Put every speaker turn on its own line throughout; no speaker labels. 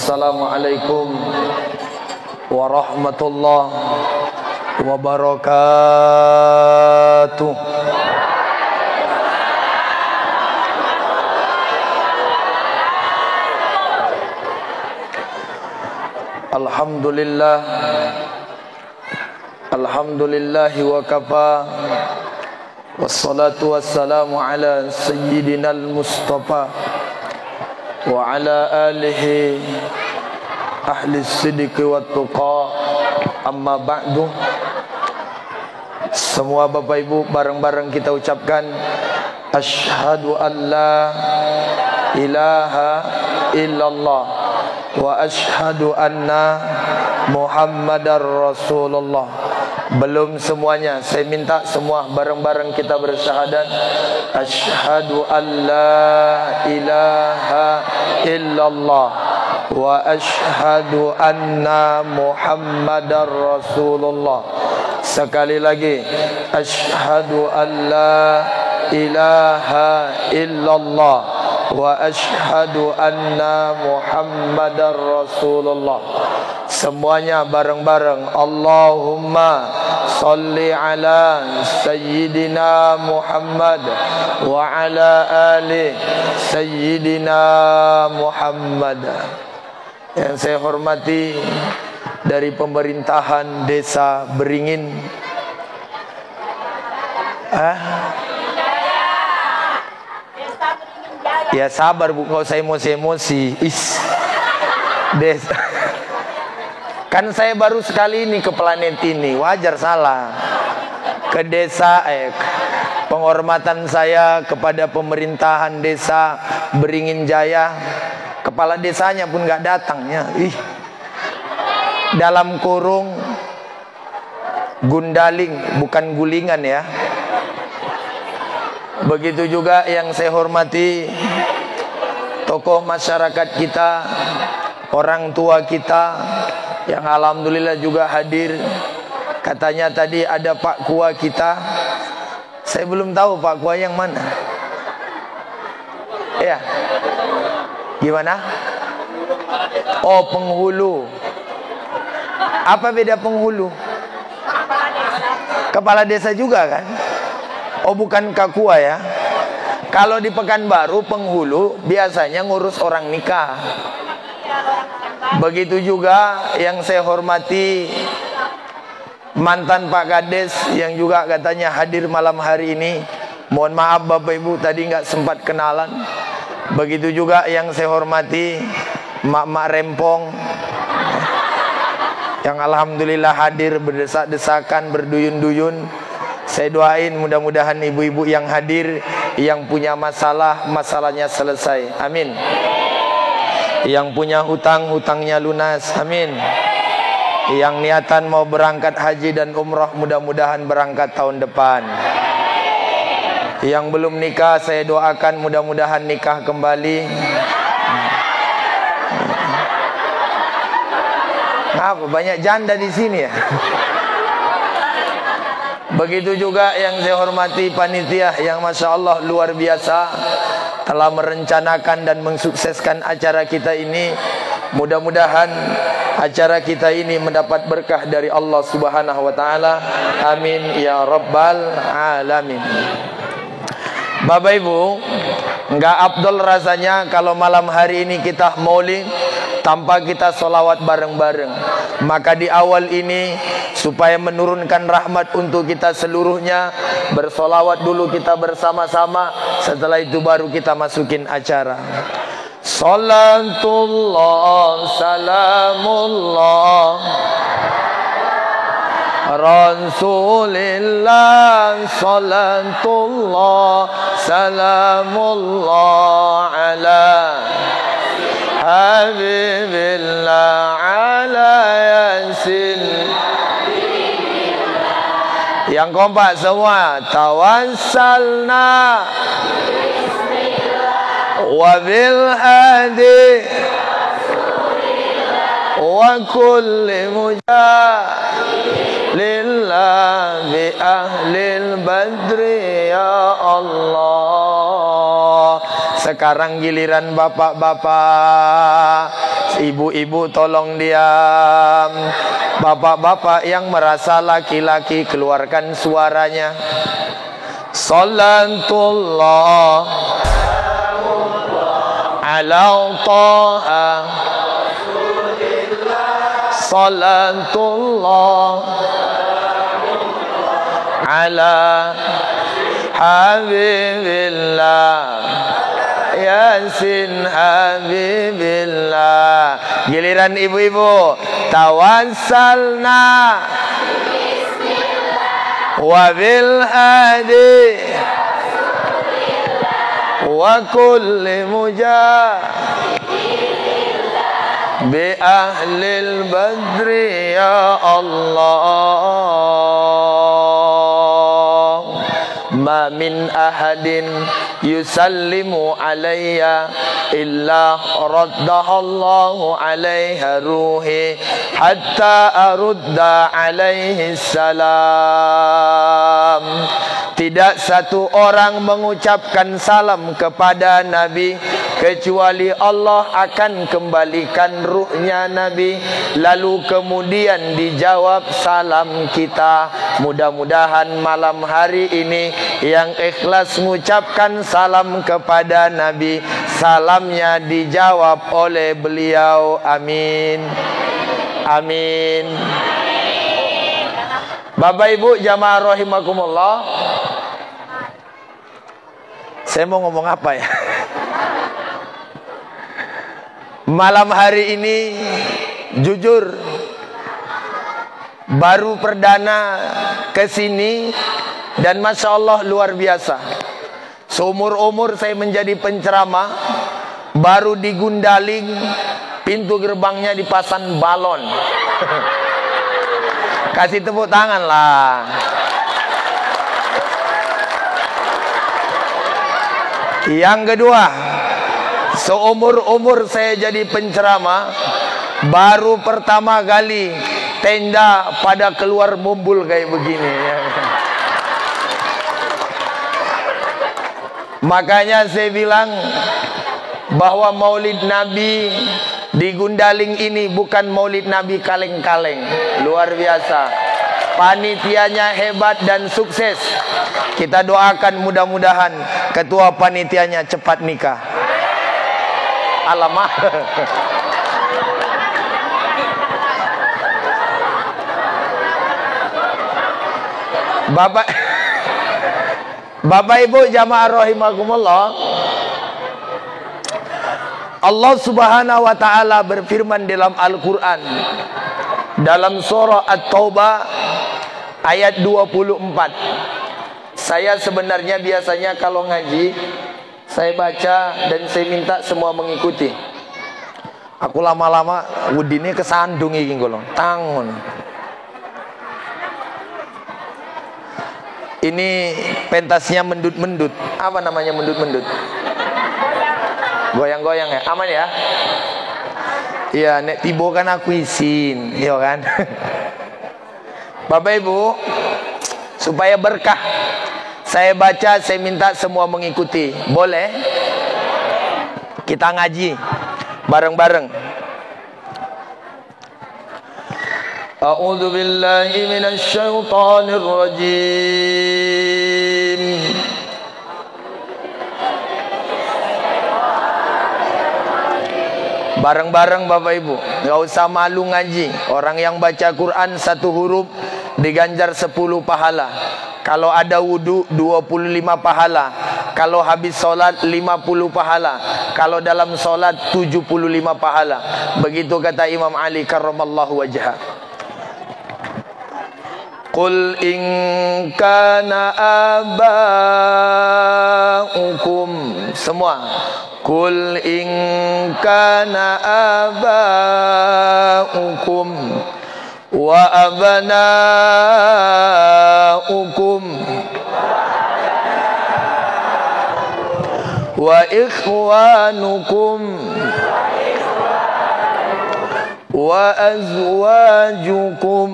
Assalamualaikum warahmatullahi wabarakatuh. Alhamdulillah, alhamdulillahi wa kafa, wassalatu wassalamu ala sayyidina al-mustafa wa ala alihi ahli siddiqi wa tuqa. Amma ba'du. Semua Bapak Ibu bareng-bareng kita ucapkan asyhadu an la ilaha illallah wa asyhadu anna Muhammadar Rasulullah. Belum semuanya, saya minta semua bareng-bareng kita bersyahadat asyhadu an la ilaha illallah wa asyhadu anna Muhammadar Rasulullah. Sekali lagi, asyhadu an la ilaha illallah wa asyhadu anna Muhammadar Rasulullah. Semuanya bareng-bareng. Allahumma salli ala sayyidina Muhammad wa ala ali sayyidina Muhammad. Yang saya hormati dari pemerintahan Desa Beringin, ya sabar Bu, nggak usah emosi-emosi. Desa. Kan saya baru sekali ini ke planet ini, wajar salah. Ke desa, penghormatan saya kepada pemerintahan Desa Beringin Jaya. Kepala desanya pun nggak datangnya. Dalam kurung gundaling, bukan gulingan ya. Begitu juga yang saya hormati tokoh masyarakat kita, orang tua kita yang alhamdulillah juga hadir. Katanya tadi ada Pak Kua kita. Saya belum tahu Pak Kua yang mana. Ya. Gimana? Oh, penghulu. Apa beda penghulu? Kepala desa juga kan? Oh, bukan Kakua ya. Kalau di Pekanbaru penghulu biasanya ngurus orang nikah. Begitu juga yang saya hormati mantan Pak Kades yang juga katanya hadir malam hari ini. Mohon maaf Bapak Ibu tadi nggak sempat kenalan. Begitu juga yang saya hormati mak-mak Rempong yang alhamdulillah hadir berdesak-desakan, berduyun-duyun. Saya doain mudah-mudahan ibu-ibu yang hadir, yang punya masalah, masalahnya selesai. Amin. Yang punya hutang, hutangnya lunas. Amin. Yang niatan mau berangkat haji dan umrah, mudah-mudahan berangkat tahun depan. Yang belum nikah, saya doakan mudah-mudahan nikah kembali. Apa banyak janda di sini ya? Begitu juga yang saya hormati panitia yang Masya Allah luar biasa telah merencanakan dan mensukseskan acara kita ini. Mudah-mudahan acara kita ini mendapat berkah dari Allah Subhanahu wa taala. Amin ya rabbal alamin. Bapak Ibu, enggak afdol rasanya kalau malam hari ini kita maulid tanpa kita solawat bareng-bareng. Maka di awal ini supaya menurunkan rahmat untuk kita seluruhnya, bersolawat dulu kita bersama-sama. Setelah itu baru kita masukin acara. Salatullah salamullah Rasulillah, salatullah salamullah ala Habibillah ala Yasin. Yang kompak semua. Tawassalna wa bil hadi wa kulli mujahilillah bi ahlil badri ya Allah. Sekarang giliran bapak-bapak, ibu-ibu tolong diam. Bapak-bapak yang merasa laki-laki keluarkan suaranya. Salatullah ala Taha, salatullah ala Habibillah, Yasin Habibillah. Giliran ibu-ibu, tawassalna wa bil hadi wa kulli bi ahlil badri ya Allah. Ma min ahadin yusallimu alayya illa raddahallahu alaiha ruhi hatta arudda alaihi salam. Tidak satu orang mengucapkan salam kepada Nabi kecuali Allah akan kembalikan ruhnya Nabi, lalu kemudian dijawab salam kita. Mudah-mudahan malam hari ini yang ikhlas mengucapkan salam kepada Nabi, salamnya dijawab oleh beliau. Amin. Amin. Bapak Ibu jamaah rahimakumullah, saya mau ngomong apa ya? Malam hari ini jujur baru perdana kesini dan Masya Allah luar biasa. Seumur-umur saya menjadi penceramah, baru di Gundaling pintu gerbangnya dipasang balon. Kasih tepuk tangan lah. Yang kedua, seumur-umur saya jadi penceramah, baru pertama kali tenda pada keluar mumbul kayak begini. Makanya saya bilang bahwa maulid Nabi di Gundaling ini bukan maulid Nabi kaleng-kaleng. Luar biasa. Panitianya hebat dan sukses. Kita doakan mudah-mudahan ketua panitianya cepat nikah. Alamak. Bapak Ibu jamaah rahimakumullah, Allah Subhanahu wa taala berfirman dalam Al-Qur'an dalam surah At-Taubah ayat 24. Saya sebenarnya biasanya kalau ngaji saya baca dan saya minta semua mengikuti. Aku lama-lama udine kesandung iki golong tangun. Ini pentasnya mendut-mendut. Apa namanya mendut-mendut? Goyang-goyang ya. Aman ya? Iya, nek tibo kan aku isin, iya kan? Bapak Ibu, supaya berkah, saya baca, saya minta semua mengikuti. Boleh? Kita ngaji bareng-bareng. A'udzu billahi minasy syaithanir rajim. Bareng-bareng Bapak Ibu, nggak usah malu ngaji. Orang yang baca Quran satu huruf diganjar 10 pahala. Kalau ada wudu 25 pahala. Kalau habis sholat 50 pahala. Kalau dalam sholat 75 pahala. Begitu kata Imam Ali karramallahu wajhah. Qul in kana aba'ukum, semua. Qul in kana aba'ukum wa abna'ukum wa ikhwanukum wa azwajukum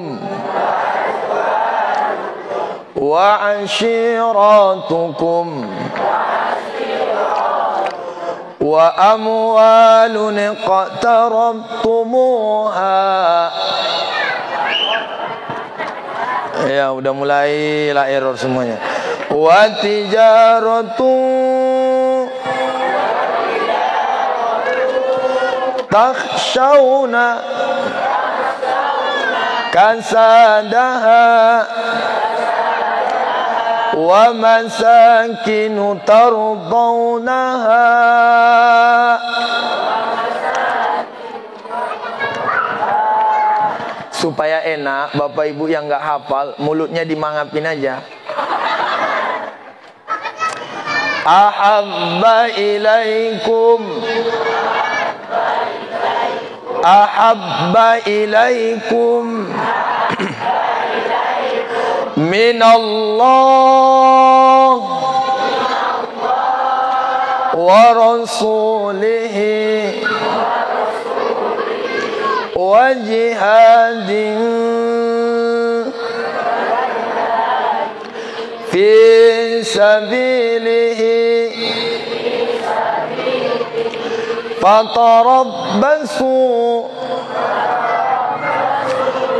wa ashiratukum wa amwalun iqtarabtumuha. Ya, udah mulai lah error semuanya. Wa tijaratu takhshawna kasadaha wa masakinu tardawnaha. Supaya enak, Bapak Ibu yang nggak hafal, mulutnya dimangapin aja. Ahabba ilaikum, ahabba ilaikum minallah wa rasulihi wa jihadin fi sabilihi fatarabbasu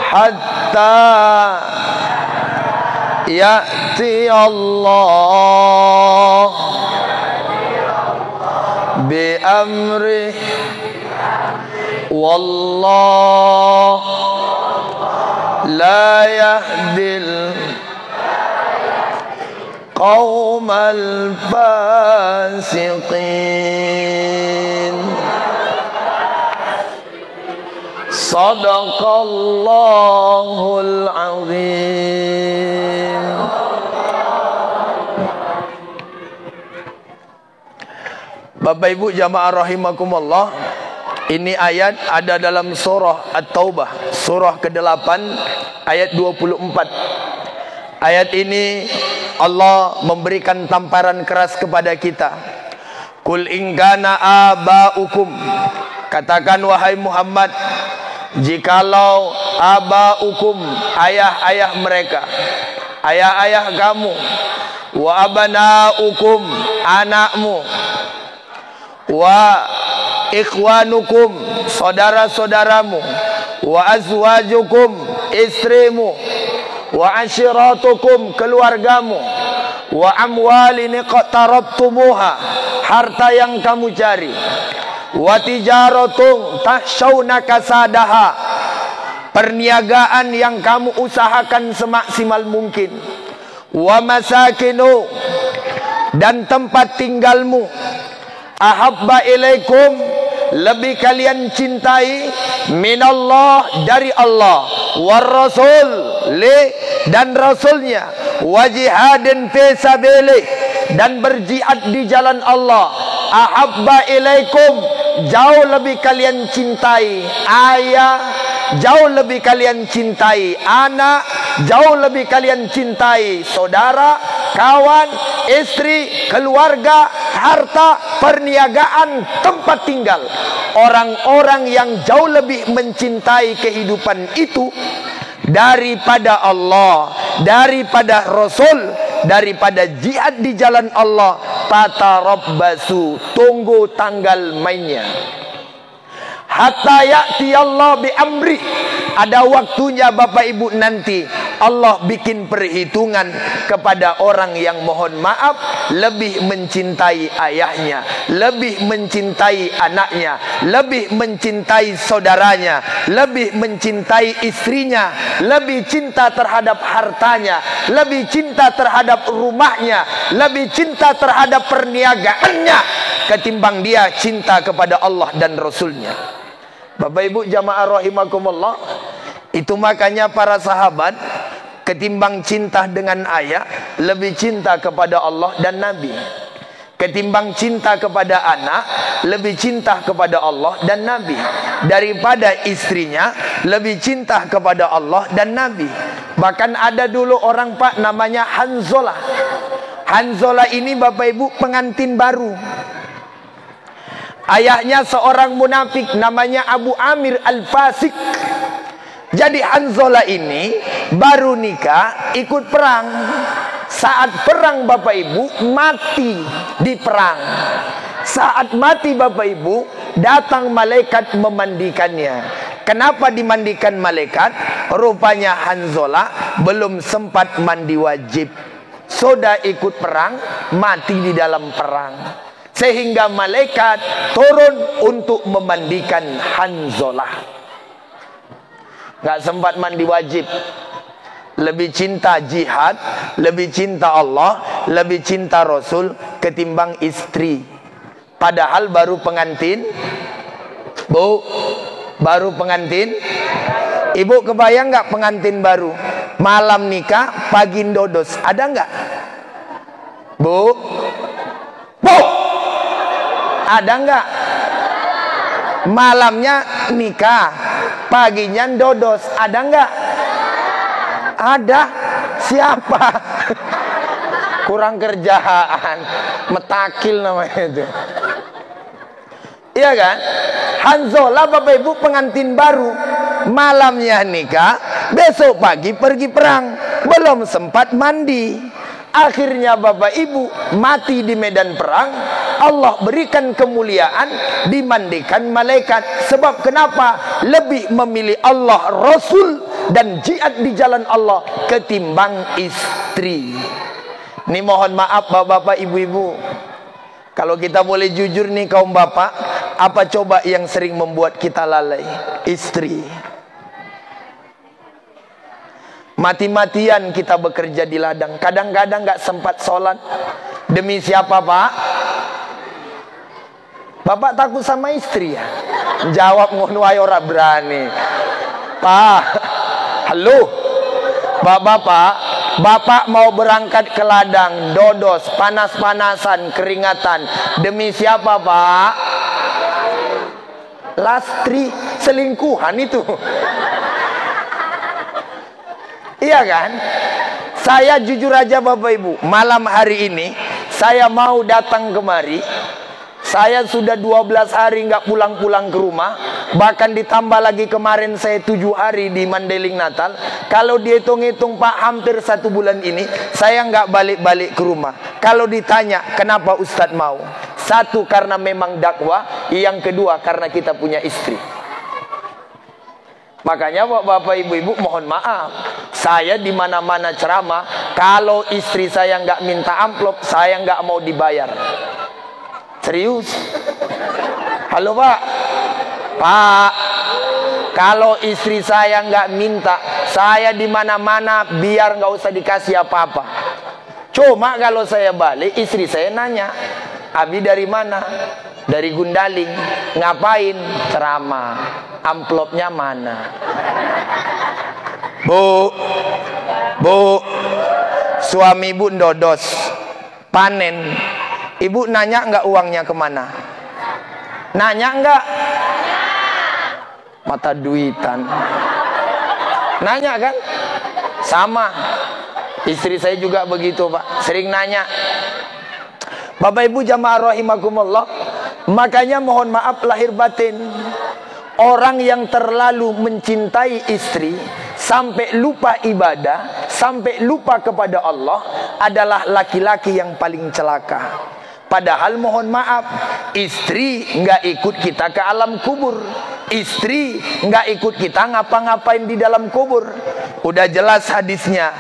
hatta ya'ti Allah bi amrih wallah la yahdil qaumal fasiqin. Sadaqallahul azim. Bapak Ibu jamaah rahimakumullah, ini ayat ada dalam surah At-Taubah, surah ke-8 ayat 24. Ayat ini Allah memberikan tamparan keras kepada kita. Kul in kana abaukum, katakan wahai Muhammad, jikalau abaukum, ayah-ayah mereka, ayah-ayah kamu, wa abanaukum, anakmu, wa ikhwanukum, saudara-saudaramu, wa azwajukum, istrimu, wa ashiratukum, keluargamu, wa amwalin iqtarabtumuha, harta yang kamu cari, wa tijaratun tahshawna kasadaha, perniagaan yang kamu usahakan semaksimal mungkin, wa masakinu, dan tempat tinggalmu, ahabba ilaikum, lebih kalian cintai, minallah, dari Allah, war rasul, dan rasulnya, wa jihadin fi sabilih, dan berjihad di jalan Allah. Ahabba ilaikum, jauh lebih kalian cintai ayah, jauh lebih kalian cintai anak, jauh lebih kalian cintai saudara, kawan, istri, keluarga, harta, perniagaan, tempat tinggal. Orang-orang yang jauh lebih mencintai kehidupan itu daripada Allah, daripada Rasul, daripada jihad di jalan Allah, fatarabbasu, tunggu tanggal mainnya. Hatta ya'ti Allah bi amri, ada waktunya Bapak Ibu nanti Allah bikin perhitungan kepada orang yang mohon maaf lebih mencintai ayahnya, lebih mencintai anaknya, lebih mencintai saudaranya, lebih mencintai istrinya, lebih cinta terhadap hartanya, lebih cinta terhadap rumahnya, lebih cinta terhadap perniagaannya ketimbang dia cinta kepada Allah dan Rasulnya. Bapak Ibu jamaah rahimakumullah, itu makanya para sahabat ketimbang cinta dengan ayah, lebih cinta kepada Allah dan Nabi. Ketimbang cinta kepada anak, lebih cinta kepada Allah dan Nabi. Daripada istrinya, lebih cinta kepada Allah dan Nabi. Bahkan ada dulu orang Pak namanya Hanzalah. Hanzalah ini Bapak Ibu pengantin baru. Ayahnya seorang munafik namanya Abu Amir Al-Fasik. Jadi Hanzalah ini baru nikah, ikut perang. Saat perang Bapak Ibu mati di perang. Saat mati Bapak Ibu, datang malaikat memandikannya. Kenapa dimandikan malaikat? Rupanya Hanzalah belum sempat mandi wajib. Sudah ikut perang, mati di dalam perang. Sehingga malaikat turun untuk memandikan Hanzalah. Gak sempat mandi wajib. Lebih cinta jihad, lebih cinta Allah, lebih cinta Rasul ketimbang istri. Padahal baru pengantin. Bu, baru pengantin. Ibu kebayang gak pengantin baru? Malam nikah, pagi dodos. Ada gak? Bu? Bu? Ada gak? Malamnya nikah, paginya dodos. Ada gak? Ada. Siapa? Kurang kerjaan. Metakil namanya itu. Iya kan? Hanzalah Bapak Ibu pengantin baru. Malamnya nikah, besok pagi pergi perang. Belum sempat mandi. Akhirnya Bapak Ibu mati di medan perang. Allah berikan kemuliaan, dimandikan malaikat. Sebab kenapa? Lebih memilih Allah, Rasul dan jihad di jalan Allah ketimbang istri. Ini mohon maaf bapak-bapak, ibu-ibu. Kalau kita boleh jujur nih kaum bapak, apa coba yang sering membuat kita lalai? Istri. Mati-matian kita bekerja di ladang. Kadang-kadang gak sempat sholat. Demi siapa Pak? Bapak takut sama istri ya? Jawab ngono ae ora berani. Pak, halo. Bapak, Bapak mau berangkat ke ladang, dodos, panas-panasan, keringatan. Demi siapa Pak? Lastri, selingkuhan itu. Iya kan? Saya jujur aja Bapak Ibu, malam hari ini saya mau datang kemari. Saya sudah 12 hari nggak pulang-pulang ke rumah. Bahkan ditambah lagi kemarin saya 7 hari di Mandailing Natal. Kalau dihitung-hitung Pak, hampir 1 bulan ini saya nggak balik-balik ke rumah. Kalau ditanya kenapa Ustadz mau? 1, karena memang dakwah. Yang kedua, karena kita punya istri. Makanya bapak ibu-ibu mohon maaf. Saya di mana-mana ceramah, kalau istri saya nggak minta amplop, saya nggak mau dibayar. Serius. Halo Pak. Pak, kalau istri saya nggak minta, saya di mana-mana biar nggak usah dikasih apa-apa. Cuma kalau saya balik, istri saya nanya, Abi dari mana? Dari Gundaling. Ngapain? Ceramah. Amplopnya mana? Bu, suami ibu ndodos, panen. Ibu nanya nggak uangnya kemana? Nanya nggak? Mata duitan. Nanya kan? Sama. Istri saya juga begitu Pak. Sering nanya. Bapak Ibu jamaah rahimakumullah. Makanya mohon maaf lahir batin. Orang yang terlalu mencintai istri sampai lupa ibadah, sampai lupa kepada Allah adalah laki-laki yang paling celaka. Padahal mohon maaf, istri nggak ikut kita ke alam kubur. Istri nggak ikut kita ngapa-ngapain di dalam kubur. Udah jelas hadisnya.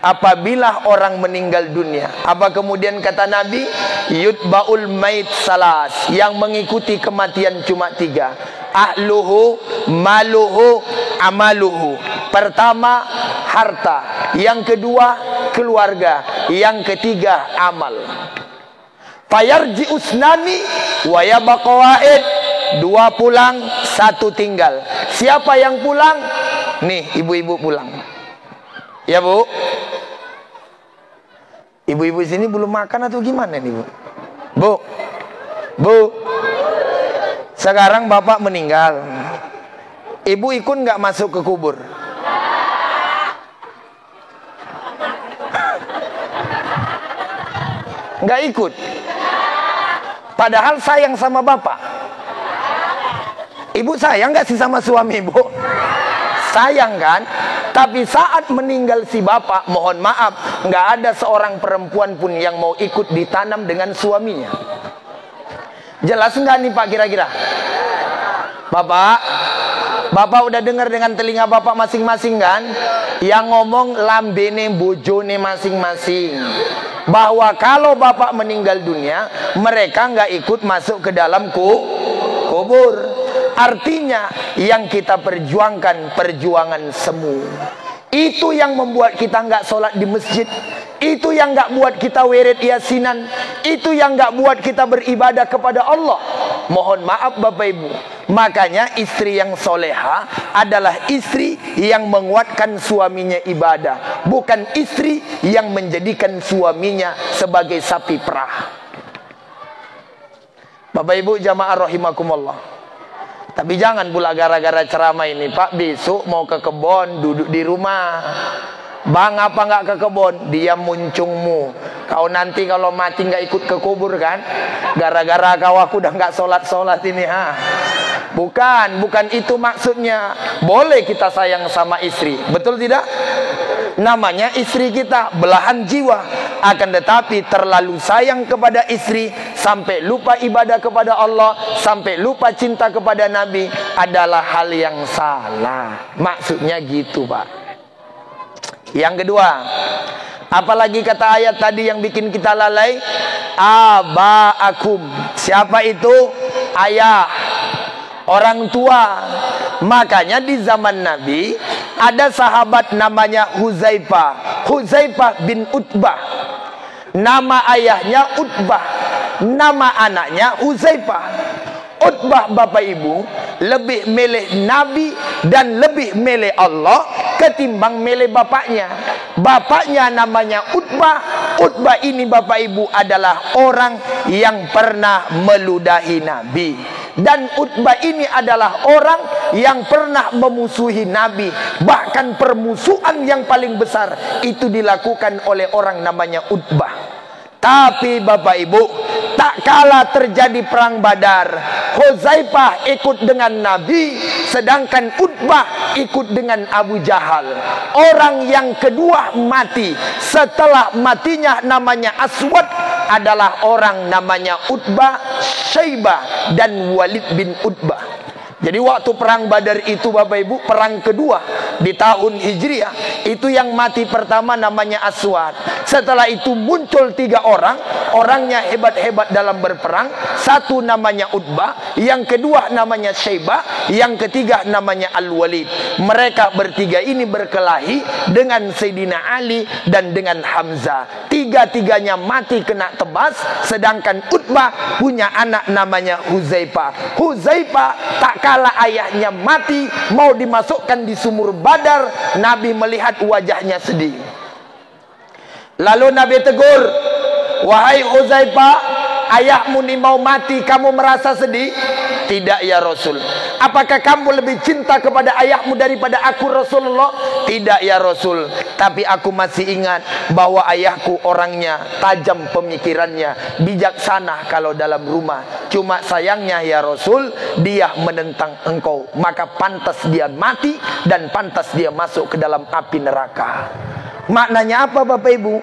Apabila orang meninggal dunia, apa kemudian kata Nabi? Yutba'ul mait salas. Yang mengikuti kematian cuma 3. Ahluhu, maluhu, amaluhu. Pertama, harta. Yang kedua, keluarga. Yang ketiga, amal. Fayarji usnani wa yabqa wahid. 2 pulang, 1 tinggal. Siapa yang pulang? Nih, ibu-ibu pulang. Ya Bu. Ibu-ibu sini belum makan atau gimana nih Bu? Bu. Sekarang bapak meninggal. Ibu ikut nggak masuk ke kubur? Nggak ikut. Padahal sayang sama bapak. Ibu sayang nggak sih sama suami ibu? Sayang kan? Tapi saat meninggal si bapak, mohon maaf, nggak ada seorang perempuan pun yang mau ikut ditanam dengan suaminya. Jelas enggak nih Pak kira-kira? Bapak udah dengar dengan telinga Bapak masing-masing kan? Yang ngomong lambene bojone masing-masing. Bahwa kalau Bapak meninggal dunia, mereka nggak ikut masuk ke dalam kubur. Artinya yang kita perjuangkan perjuangan semu. Itu yang membuat kita nggak sholat di masjid. Itu yang nggak buat kita wirid yasinan. Itu yang nggak buat kita beribadah kepada Allah. Mohon maaf Bapak Ibu. Makanya istri yang soleha adalah istri yang menguatkan suaminya ibadah, bukan istri yang menjadikan suaminya sebagai sapi perah. Bapak Ibu jamaah rahimakumullah. Tapi jangan pula gara-gara ceramah ini, Pak besok mau ke kebon, duduk di rumah. Bang apa nggak ke kebon? Dia muncungmu. Kau nanti kalau mati nggak ikut ke kubur kan? Gara-gara kau aku udah nggak sholat ini ha. Bukan itu maksudnya. Boleh kita sayang sama istri, betul tidak? Namanya istri kita, belahan jiwa. Akan tetapi terlalu sayang kepada istri sampai lupa ibadah kepada Allah, sampai lupa cinta kepada Nabi adalah hal yang salah. Maksudnya gitu Pak. Yang kedua, apalagi kata ayat tadi yang bikin kita lalai? Abaakum. Siapa itu? Ayah, orang tua. Makanya di zaman Nabi ada sahabat namanya Huzaifah bin Utbah. Nama ayahnya Utbah, nama anaknya Huzaifah. Utbah Bapak Ibu lebih milih Nabi dan lebih milih Allah ketimbang milih bapaknya. Bapaknya namanya Utbah. Utbah ini Bapak Ibu adalah orang yang pernah meludahi Nabi. Dan Utbah ini adalah orang yang pernah memusuhi Nabi. Bahkan permusuhan yang paling besar itu dilakukan oleh orang namanya Utbah. Tapi Bapak Ibu, tak kala terjadi perang Badar, Huzaifah ikut dengan Nabi, sedangkan Utbah ikut dengan Abu Jahal. Orang yang kedua mati setelah matinya namanya Aswad adalah orang namanya Utbah, Syaibah dan Walid bin Utbah. Jadi waktu perang Badar itu Bapak Ibu, perang kedua di tahun Hijriah, itu yang mati pertama namanya Aswad. Setelah itu muncul 3 orang, orangnya hebat-hebat dalam berperang. Satu namanya Utbah, yang kedua namanya Syaibah, yang ketiga namanya Al-Walid. Mereka bertiga ini berkelahi dengan Sayyidina Ali dan dengan Hamzah. Tiga-tiganya mati kena tebas, sedangkan Utbah punya anak namanya Huzaifah. Huzaifah tak kala ayahnya mati, mau dimasukkan di sumur Badar, Nabi melihat wajahnya sedih. Lalu Nabi tegur, wahai Huzaifah, ayahmu ini mau mati, kamu merasa sedih? Tidak ya Rasul. Apakah kamu lebih cinta kepada ayahmu daripada aku Rasulullah? Tidak ya Rasul. Tapi aku masih ingat bahwa ayahku orangnya tajam pemikirannya, bijaksana kalau dalam rumah. Cuma sayangnya ya Rasul, dia menentang engkau, maka pantas dia mati dan pantas dia masuk ke dalam api neraka. Maknanya apa Bapak Ibu?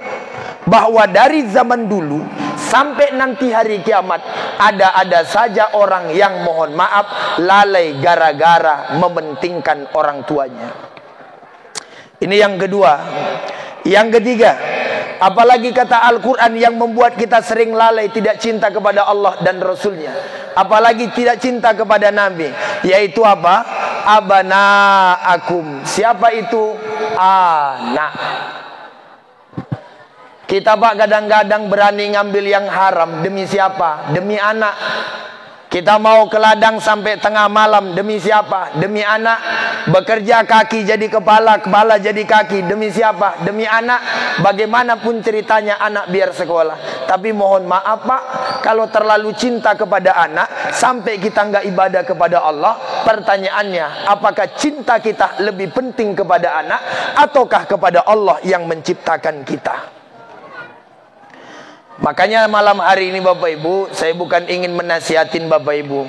Bahwa dari zaman dulu sampai nanti hari kiamat ada saja orang yang mohon maaf lalai gara-gara mementingkan orang tuanya. Ini yang kedua. Yang ketiga, apalagi kata Al-Quran yang membuat kita sering lalai, tidak cinta kepada Allah dan Rasulnya, apalagi tidak cinta kepada Nabi, yaitu apa? Abanaakum. Siapa itu? Anak. Kita Pak kadang-kadang berani ngambil yang haram. Demi siapa? Demi anak. Kita mau ke ladang sampai tengah malam. Demi siapa? Demi anak. Bekerja kaki jadi kepala, kepala jadi kaki. Demi siapa? Demi anak. Bagaimanapun ceritanya anak biar sekolah. Tapi mohon maaf Pak, kalau terlalu cinta kepada anak sampai kita nggak ibadah kepada Allah, pertanyaannya, apakah cinta kita lebih penting kepada anak ataukah kepada Allah yang menciptakan kita? Makanya malam hari ini Bapak Ibu, saya bukan ingin menasihatin Bapak Ibu,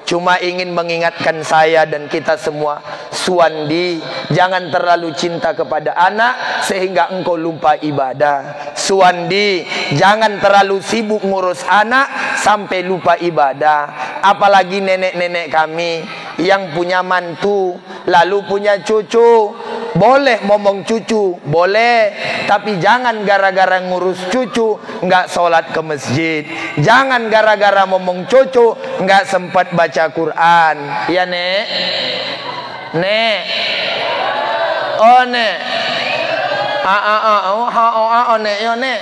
cuma ingin mengingatkan saya dan kita semua, Suwandi, jangan terlalu cinta kepada anak sehingga engkau lupa ibadah. Suwandi, jangan terlalu sibuk ngurus anak sampai lupa ibadah. Apalagi nenek-nenek kami yang punya mantu, lalu punya cucu. Boleh ngomong cucu, boleh, tapi jangan gara-gara ngurus cucu nggak sholat ke masjid. Jangan gara-gara ngomong cucu nggak sempat baca Quran. Ya nek, nek, oh nek, nek, yo nek.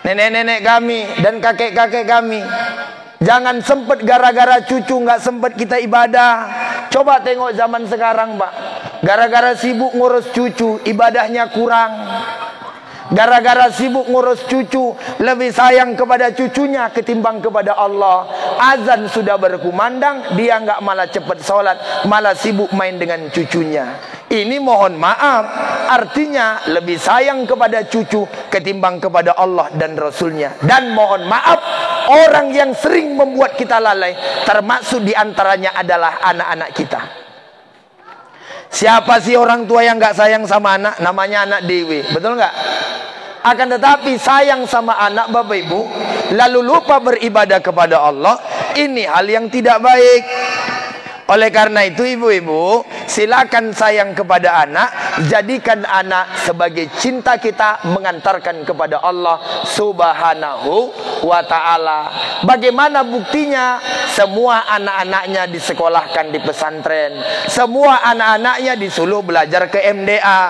Nenek-nenek kami dan kakek-kakek kami, jangan sempat gara-gara cucu nggak sempat kita ibadah. Coba tengok zaman sekarang, Pak. Gara-gara sibuk ngurus cucu, ibadahnya kurang. Gara-gara sibuk ngurus cucu, lebih sayang kepada cucunya ketimbang kepada Allah. Azan sudah berkumandang, dia nggak malah cepat sholat, malah sibuk main dengan cucunya. Ini mohon maaf, artinya lebih sayang kepada cucu ketimbang kepada Allah dan Rasulnya. Dan mohon maaf, orang yang sering membuat kita lalai, termasuk diantaranya adalah anak-anak kita. Siapa sih orang tua yang gak sayang sama anak? Namanya anak dewi, betul gak? Akan tetapi sayang sama anak Bapak Ibu, lalu lupa beribadah kepada Allah, ini hal yang tidak baik. Oleh karena itu ibu-ibu, silakan sayang kepada anak, jadikan anak sebagai cinta kita mengantarkan kepada Allah Subhanahu wa ta'ala. Bagaimana buktinya? Semua anak-anaknya disekolahkan di pesantren, semua anak-anaknya disuruh belajar ke MDA.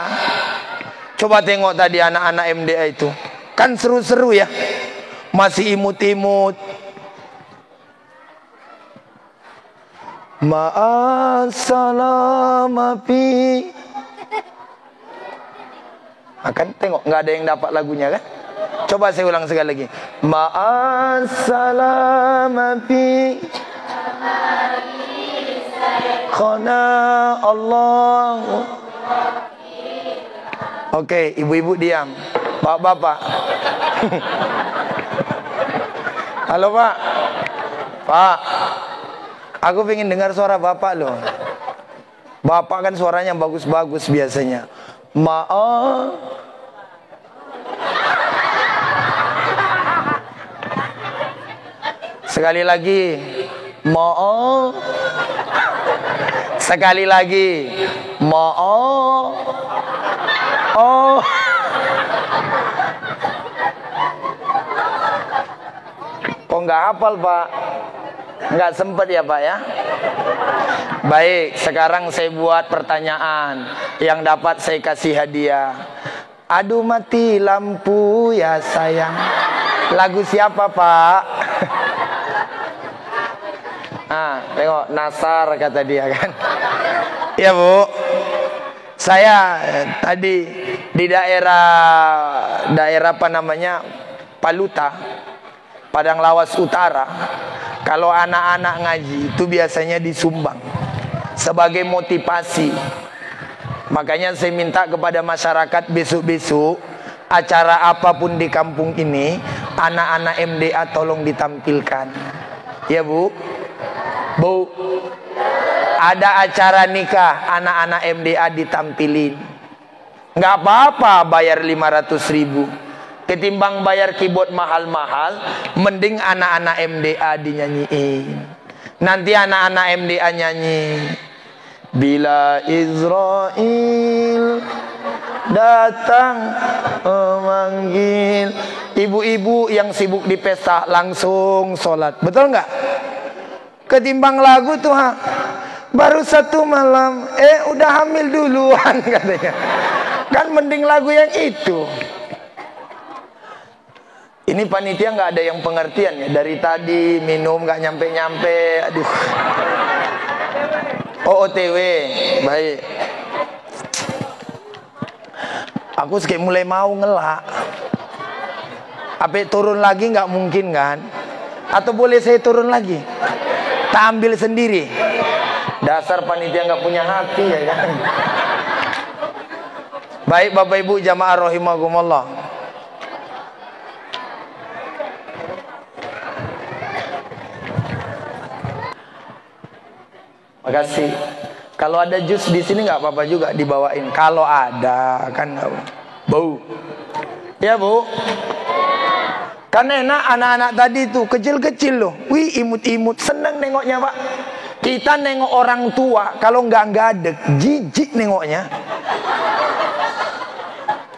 Coba tengok tadi anak-anak MDA itu, kan seru-seru ya, masih imut-imut. Ma'as-salamapi. Akan tengok nggak ada yang dapat lagunya kan? Coba saya ulang sekali lagi. Ma'as-salamapi. Khana Allah. Oke, ibu-ibu diam. Bapak-bapak. Halo Pak. Pak. Aku pengen dengar suara bapak loh. Bapak kan suaranya bagus-bagus biasanya. Maaf. Sekali lagi. Maaf. Sekali lagi. Maaf. Oh. Kok nggak hafal Pak? Nggak sempat ya Pak ya. Baik, sekarang saya buat pertanyaan. Yang dapat saya kasih hadiah. Aduh mati lampu ya sayang. Lagu siapa Pak? Tengok Nasar kata dia kan. Ya Bu. Saya tadi di daerah apa namanya, Paluta, Padang Lawas Utara. Kalau anak-anak ngaji itu biasanya disumbang sebagai motivasi. Makanya saya minta kepada masyarakat besok-besok acara apapun di kampung ini, anak-anak MDA tolong ditampilkan. Ya Bu. Bu, ada acara nikah, anak-anak MDA ditampilin. Nggak apa-apa bayar 500.000. Ketimbang bayar keyboard mahal-mahal, mending anak-anak MDA dinyanyiin. Nanti anak-anak MDA nyanyi, bila Israel datang memanggil. Ibu-ibu yang sibuk di pesta langsung sholat, betul nggak? Ketimbang lagu tuh baru 1 malam, udah hamil duluan katanya. Kan mending lagu yang itu. Ini panitia nggak ada yang pengertian ya. Dari tadi minum nggak nyampe-nyampe. Aduh. Oh OTW. Baik. Aku kayak mulai mau ngelak. Apa turun lagi nggak mungkin kan? Atau boleh saya turun lagi? Tak ambil sendiri. Dasar panitia nggak punya hati ya kan? Baik Bapak Ibu jamaah rahimakumullah. Makasih. Kalau ada jus di sini nggak apa-apa juga dibawain. Kalau ada kan bau. Ya Bu. Kan enak anak-anak tadi tuh kecil-kecil loh. Wih, imut-imut, seneng nengoknya Pak. Kita nengok orang tua kalau nggak gadek, jijik nengoknya.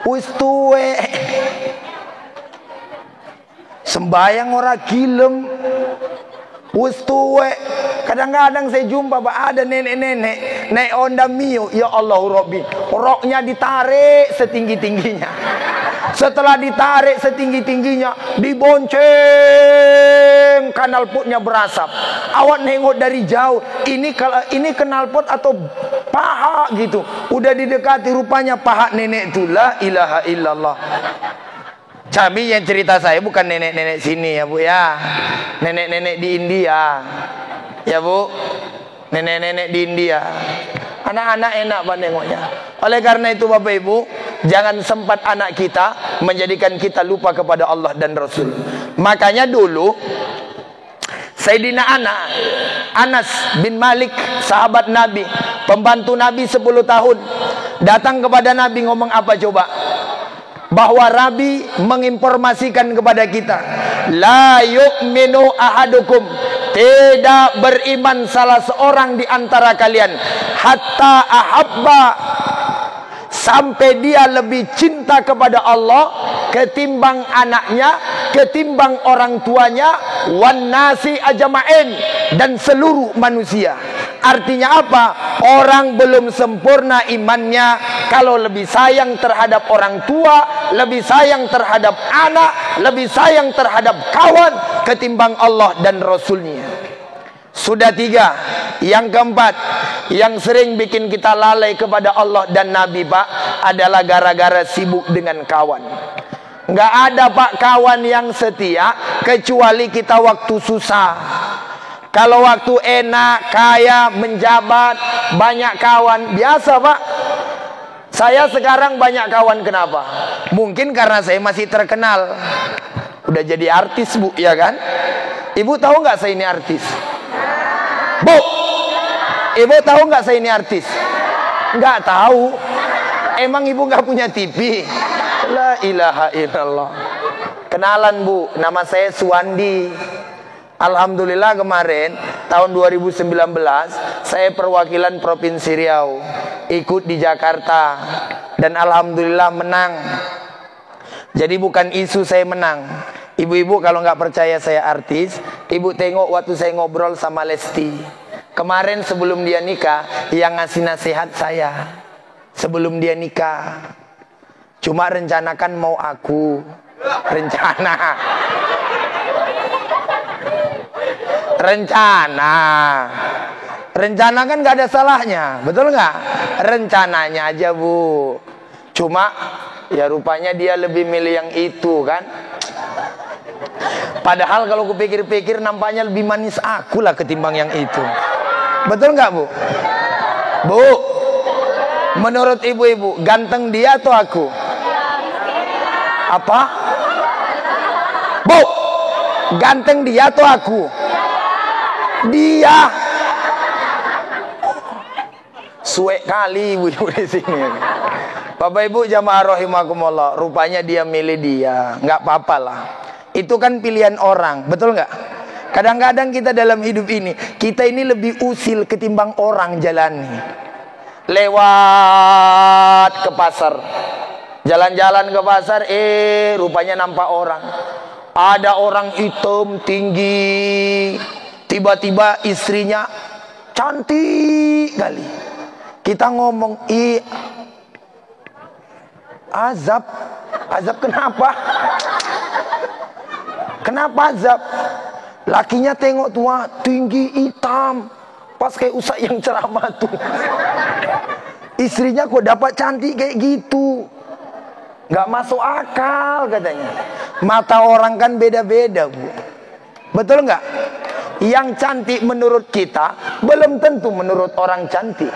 Wis tuwe. Sembayang ora gilem. Wis tuwe. Kadang-kadang saya jumpa Pak, ada nenek-nenek naik Honda Mio. Ya Allah Rabbi, roknya ditarik setinggi-tingginya. Setelah ditarik setinggi-tingginya, dibonceng, knalpotnya berasap. Awak nengok dari jauh, ini knalpot atau paha gitu. Udah didekati, rupanya paha nenek itu. La ilaha illallah. Kami yang cerita saya bukan nenek-nenek sini ya Bu ya. Nenek-nenek di India. Ya Bu. Nenek-nenek di India. Anak-anak enak Pak nengoknya. Oleh karena itu Bapak Ibu, jangan sempat anak kita menjadikan kita lupa kepada Allah dan Rasul. Makanya dulu Sayyidina Anas bin Malik, sahabat Nabi, pembantu Nabi 10 tahun, datang kepada Nabi ngomong apa coba? Bahwa Nabi menginformasikan kepada kita, la yu'minu ahadukum, tidak beriman salah seorang di antara kalian, hatta ahabba, sampai dia lebih cinta kepada Allah ketimbang anaknya, ketimbang orang tuanya, wan nasi ajma'in, dan seluruh manusia. Artinya apa? Orang belum sempurna imannya kalau lebih sayang terhadap orang tua, lebih sayang terhadap anak, lebih sayang terhadap kawan ketimbang Allah dan Rasulnya. Sudah 3. Yang keempat, yang sering bikin kita lalai kepada Allah dan Nabi Pak, adalah gara-gara sibuk dengan kawan. Nggak ada Pak kawan yang setia kecuali kita waktu susah. Kalau waktu enak, kaya, menjabat, banyak kawan, biasa Pak. Saya sekarang banyak kawan, kenapa? Mungkin karena saya masih terkenal. Udah jadi artis Bu, ya kan? Ibu tahu nggak saya ini artis? Bu, Ibu tahu nggak saya ini artis? Nggak tahu. Emang Ibu nggak punya TV? La ilaha illallah. Kenalan Bu, nama saya Suwandi. Alhamdulillah kemarin tahun 2019 saya perwakilan Provinsi Riau ikut di Jakarta dan alhamdulillah menang. Jadi bukan isu saya menang. Ibu-ibu kalau nggak percaya saya artis, Ibu tengok waktu saya ngobrol sama Lesti. Kemarin sebelum dia nikah, yang ngasih nasihat saya sebelum dia nikah. Cuma rencanakan mau aku. Rencana kan gak ada salahnya, betul nggak? Rencananya aja Bu. Cuma ya rupanya dia lebih milih yang itu kan. Padahal kalau kupikir-pikir nampaknya lebih manis aku lah ketimbang yang itu. Betul nggak Bu? Bu, menurut ibu-ibu ganteng dia atau aku? Apa? Bu, ganteng dia atau aku? Dia. Suek kali ibu-ibu di sini. Bapak Ibu jamaah rahimakumullah, rupanya dia milih dia. Nggak apa-apa lah. Itu kan pilihan orang, betul nggak? Kadang-kadang kita dalam hidup ini, kita ini lebih usil ketimbang orang jalani. Lewat ke pasar, jalan-jalan ke pasar, rupanya nampak orang. Ada orang hitam tinggi, tiba-tiba istrinya cantik kali. Kita ngomong, azab kenapa? Kenapa azab? Lakinya tengok tua, tinggi, hitam, pas kayak Ustaz yang ceramah tuh. Istrinya kok dapat cantik kayak gitu? Nggak masuk akal katanya. Mata orang kan beda-beda Bu. Betul nggak? Yang cantik menurut kita belum tentu menurut orang cantik.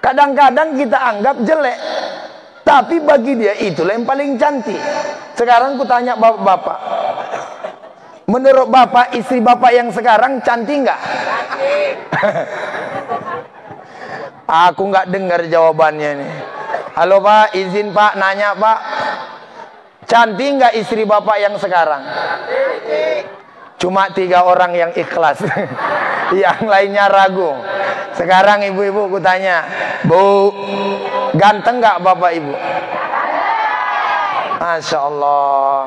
Kadang-kadang kita anggap jelek, tapi bagi dia itulah yang paling cantik. Sekarang ku tanya bapak-bapak, menurut bapak istri bapak yang sekarang cantik nggak? Aku nggak dengar jawabannya nih. Halo Pak, izin Pak, nanya Pak. Cantik nggak istri Bapak yang sekarang? Cuma 3 orang yang ikhlas. Yang lainnya ragu. Sekarang ibu-ibu kutanya, Bu, ganteng nggak Bapak Ibu? Masya Allah.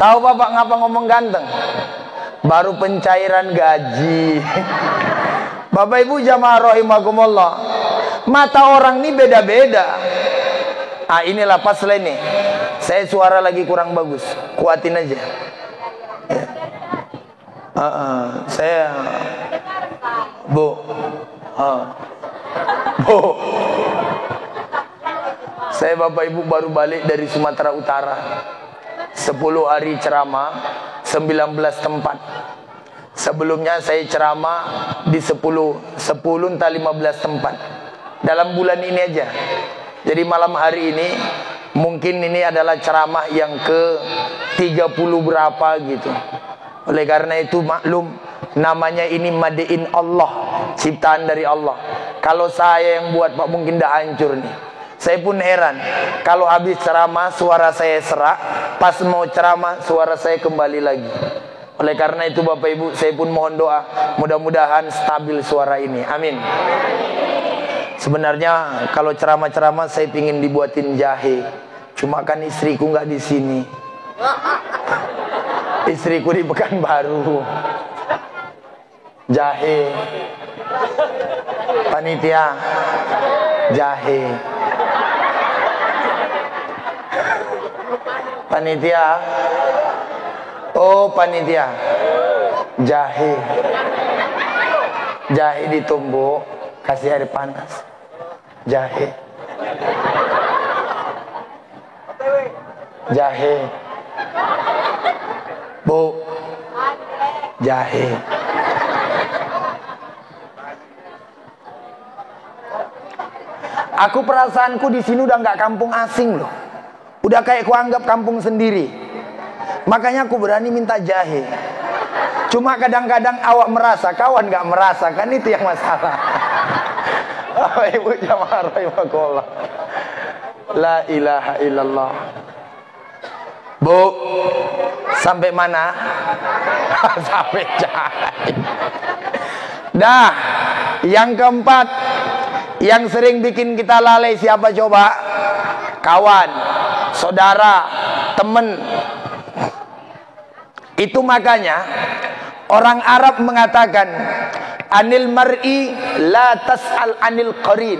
Tahu Bapak ngapa ngomong ganteng? Baru pencairan gaji. Bapak Ibu jamaah rahimakumullah, mata orang ini beda-beda. Ah, inilah pas nih. Saya suara lagi kurang bagus, kuatin aja. Saya Bu, Bu, saya Bapak Ibu baru balik dari Sumatera Utara. 10 hari ceramah, 19 tempat. Sebelumnya saya ceramah di 10 entah 15 tempat dalam bulan ini aja. Jadi malam hari ini mungkin ini adalah ceramah yang ke 30 berapa gitu. Oleh karena itu maklum, namanya ini madain Allah, ciptaan dari Allah. Kalau saya yang buat Pak mungkin dah hancur nih. Saya pun heran, kalau habis ceramah suara saya serak, pas mau ceramah suara saya kembali lagi. Oleh karena itu Bapak Ibu, saya pun mohon doa, mudah-mudahan stabil suara ini. Amin. Sebenarnya kalau ceramah-ceramah saya pingin dibuatin jahe, cuma kan istriku nggak di sini. Istriku di Pekanbaru. Jahe. Panitia. Jahe. Panitia. Oh, panitia. Jahe. Jahe ditumbuk, kasih air panas. Jahe. Jahe. Bu. Jahe. Aku perasaanku di sini udah nggak kampung asing loh. Udah kayak kuanggap kampung sendiri. Makanya aku berani minta jahe. Cuma kadang-kadang awak merasa, kawan nggak merasa, kan itu yang masalah. Ibu jamaah rahimakumullah. La ilaha illallah. Bu, sampai mana? Sampai jahe. Dah, yang keempat, yang sering bikin kita lalai siapa coba? Kawan, saudara, temen. Itu makanya orang Arab mengatakan, anil mar'i la tas'al anil qarin.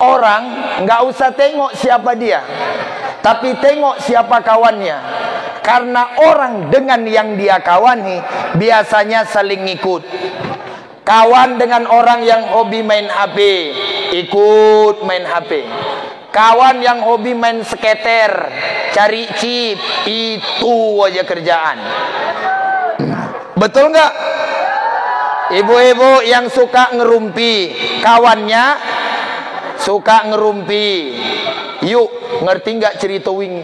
Orang nggak usah tengok siapa dia, tapi tengok siapa kawannya. Karena orang dengan yang dia kawani biasanya saling ngikut. Kawan dengan orang yang hobi main HP, ikut main HP. Kawan yang hobi main skater, cari chip, itu aja kerjaan. Betul nggak? Ibu-ibu yang suka ngerumpi, kawannya suka ngerumpi. Yuk, ngerti nggak cerita wing?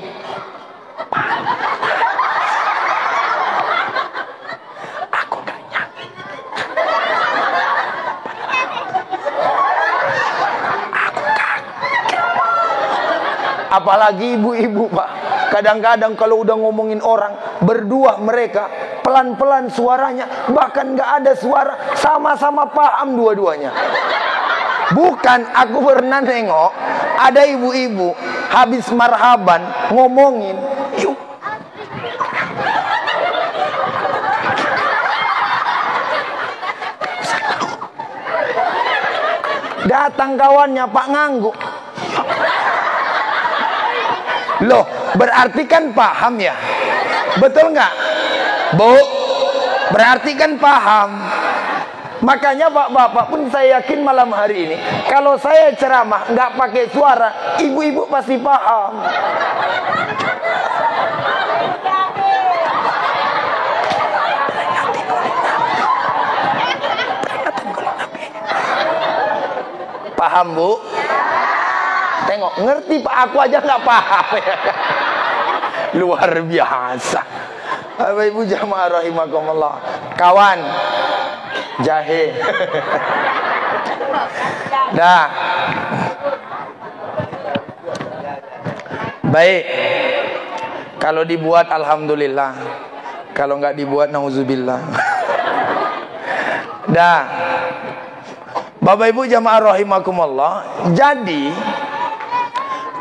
Aku gak nyangka. Aku kaget. Apalagi ibu-ibu Pak, kadang-kadang kalau udah ngomongin orang, berdua mereka pelan-pelan suaranya, bahkan gak ada suara, sama-sama paham dua-duanya. Bukan, aku pernah nengok ada ibu-ibu habis marhaban ngomongin, yuk. Datang kawannya Pak ngangguk. Loh, berarti kan paham ya? Betul nggak? Bu, berarti kan paham. Makanya Bapak pun saya yakin malam hari ini, kalau saya ceramah nggak pakai suara, ibu-ibu pasti paham. Paham Bu? Tengok, ngerti Pak, aku aja nggak paham. Luar biasa. Bapak Ibu jamaah rahimakumullah. Kawan, jahe. Dah. Baik. Kalau dibuat alhamdulillah. Kalau enggak dibuat nauzubillah. Dah. Bapak Ibu jamaah rahimakumullah. Jadi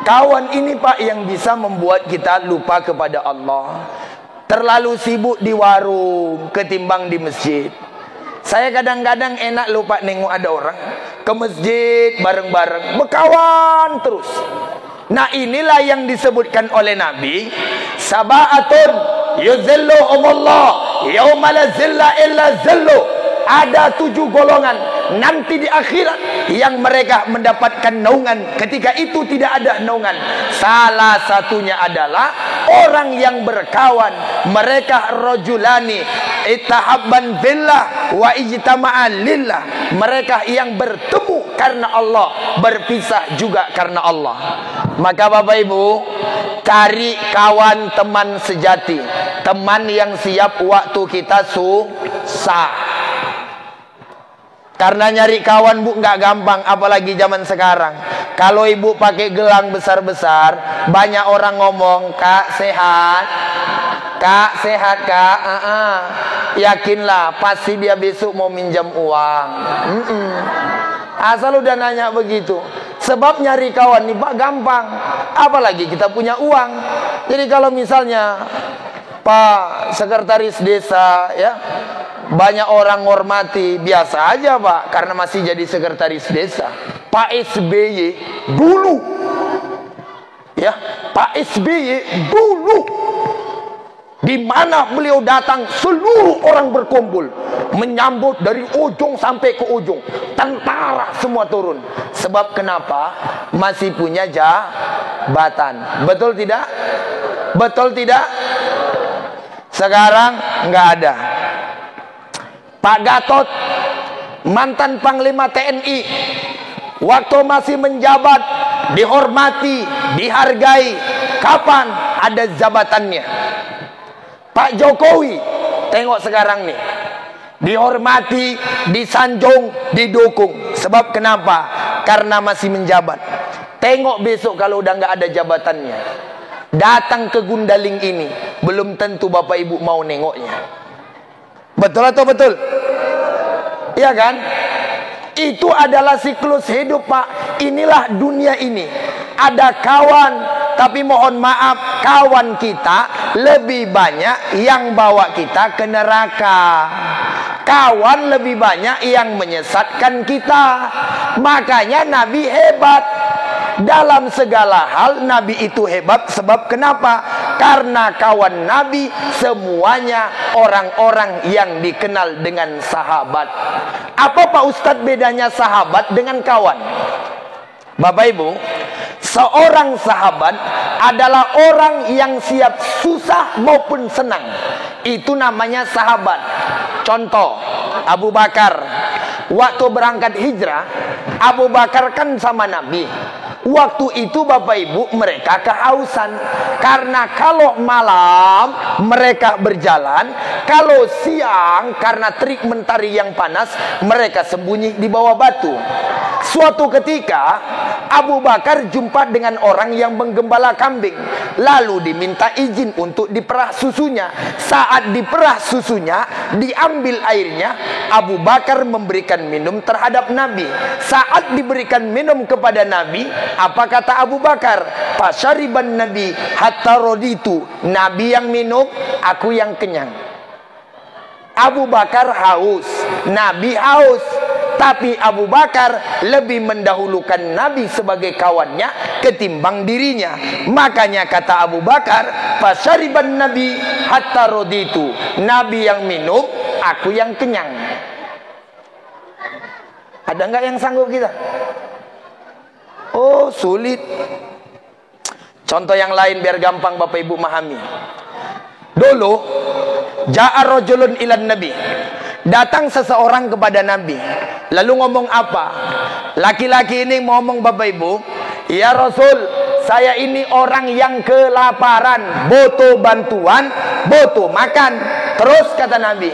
kawan ini Pak yang bisa membuat kita lupa kepada Allah. Terlalu sibuk di warung ketimbang di masjid. Saya kadang-kadang enak lupa nengok ada orang ke masjid bareng-bareng, berkawan terus. Nah inilah yang disebutkan oleh Nabi, sab'atun yuzilluhumullah yauma la zilla illa zillu. Ada 7 golongan nanti di akhirat yang mereka mendapatkan naungan, ketika itu tidak ada naungan. Salah satunya adalah orang yang berkawan, mereka rajulani ittahabban billah wa ijtama'a lillah. Mereka yang bertemu karena Allah, berpisah juga karena Allah. Maka Bapak Ibu, cari kawan teman sejati, teman yang siap waktu kita susah. Karena nyari kawan Bu nggak gampang, apalagi zaman sekarang. Kalau ibu pakai gelang besar-besar, banyak orang ngomong, "Kak sehat, Kak sehat Kak." Yakinlah, pasti dia besok mau minjam uang. Asal udah nanya begitu. Sebab nyari kawan nih Pak gampang, apalagi kita punya uang. Jadi kalau misalnya Pak Sekretaris Desa ya, banyak orang hormati, biasa aja Pak, karena masih jadi sekretaris desa. Pak SBY dulu, ya, Pak SBY dulu, di mana beliau datang seluruh orang berkumpul, menyambut dari ujung sampai ke ujung, tentara semua turun. Sebab kenapa? Masih punya jabatan. Betul tidak? Betul tidak? Sekarang nggak ada. Pak Gatot, mantan Panglima TNI, waktu masih menjabat, dihormati, dihargai. Kapan ada jabatannya? Pak Jokowi, tengok sekarang nih, dihormati, disanjung, didukung. Sebab kenapa? Karena masih menjabat. Tengok besok kalau udah nggak ada jabatannya, datang ke Gundaling ini, belum tentu Bapak Ibu mau nengoknya. Betul atau betul? Iya kan? Itu adalah siklus hidup Pak. Inilah dunia ini. Ada kawan, tapi mohon maaf, kawan kita lebih banyak yang bawa kita ke neraka. Kawan lebih banyak yang menyesatkan kita. Makanya Nabi hebat. Dalam segala hal Nabi itu hebat. Sebab kenapa? Karena kawan Nabi semuanya orang-orang yang dikenal dengan sahabat. Apa Pak Ustadz bedanya sahabat dengan kawan? Bapak Ibu, seorang sahabat adalah orang yang siap susah maupun senang. Itu namanya sahabat. Contoh, Abu Bakar. Waktu berangkat hijrah, Abu Bakar kan sama Nabi. Waktu itu Bapak Ibu mereka kehausan. Karena kalau malam mereka berjalan, kalau siang karena terik mentari yang panas, mereka sembunyi di bawah batu. Suatu ketika Abu Bakar jumpa dengan orang yang menggembala kambing. Lalu diminta izin untuk diperah susunya. Saat diperah susunya, diambil airnya, Abu Bakar memberikan minum terhadap Nabi. Saat diberikan minum kepada Nabi, apa kata Abu Bakar? Fasyariban Nabi hatta roditu. Nabi yang minum, aku yang kenyang. Abu Bakar haus, Nabi haus. Tapi Abu Bakar lebih mendahulukan Nabi sebagai kawannya ketimbang dirinya. Makanya kata Abu Bakar, fasyariban Nabi hatta roditu. Nabi yang minum, aku yang kenyang. Ada nggak yang sanggup kita? Oh, sulit. Contoh yang lain biar gampang Bapak Ibu memahami. Dulu ja'a rajulun ilan Nabi. Datang seseorang kepada Nabi. Lalu ngomong apa? Laki-laki ini ngomong Bapak Ibu, "Ya Rasul, saya ini orang yang kelaparan, butuh bantuan, butuh makan." Terus kata Nabi,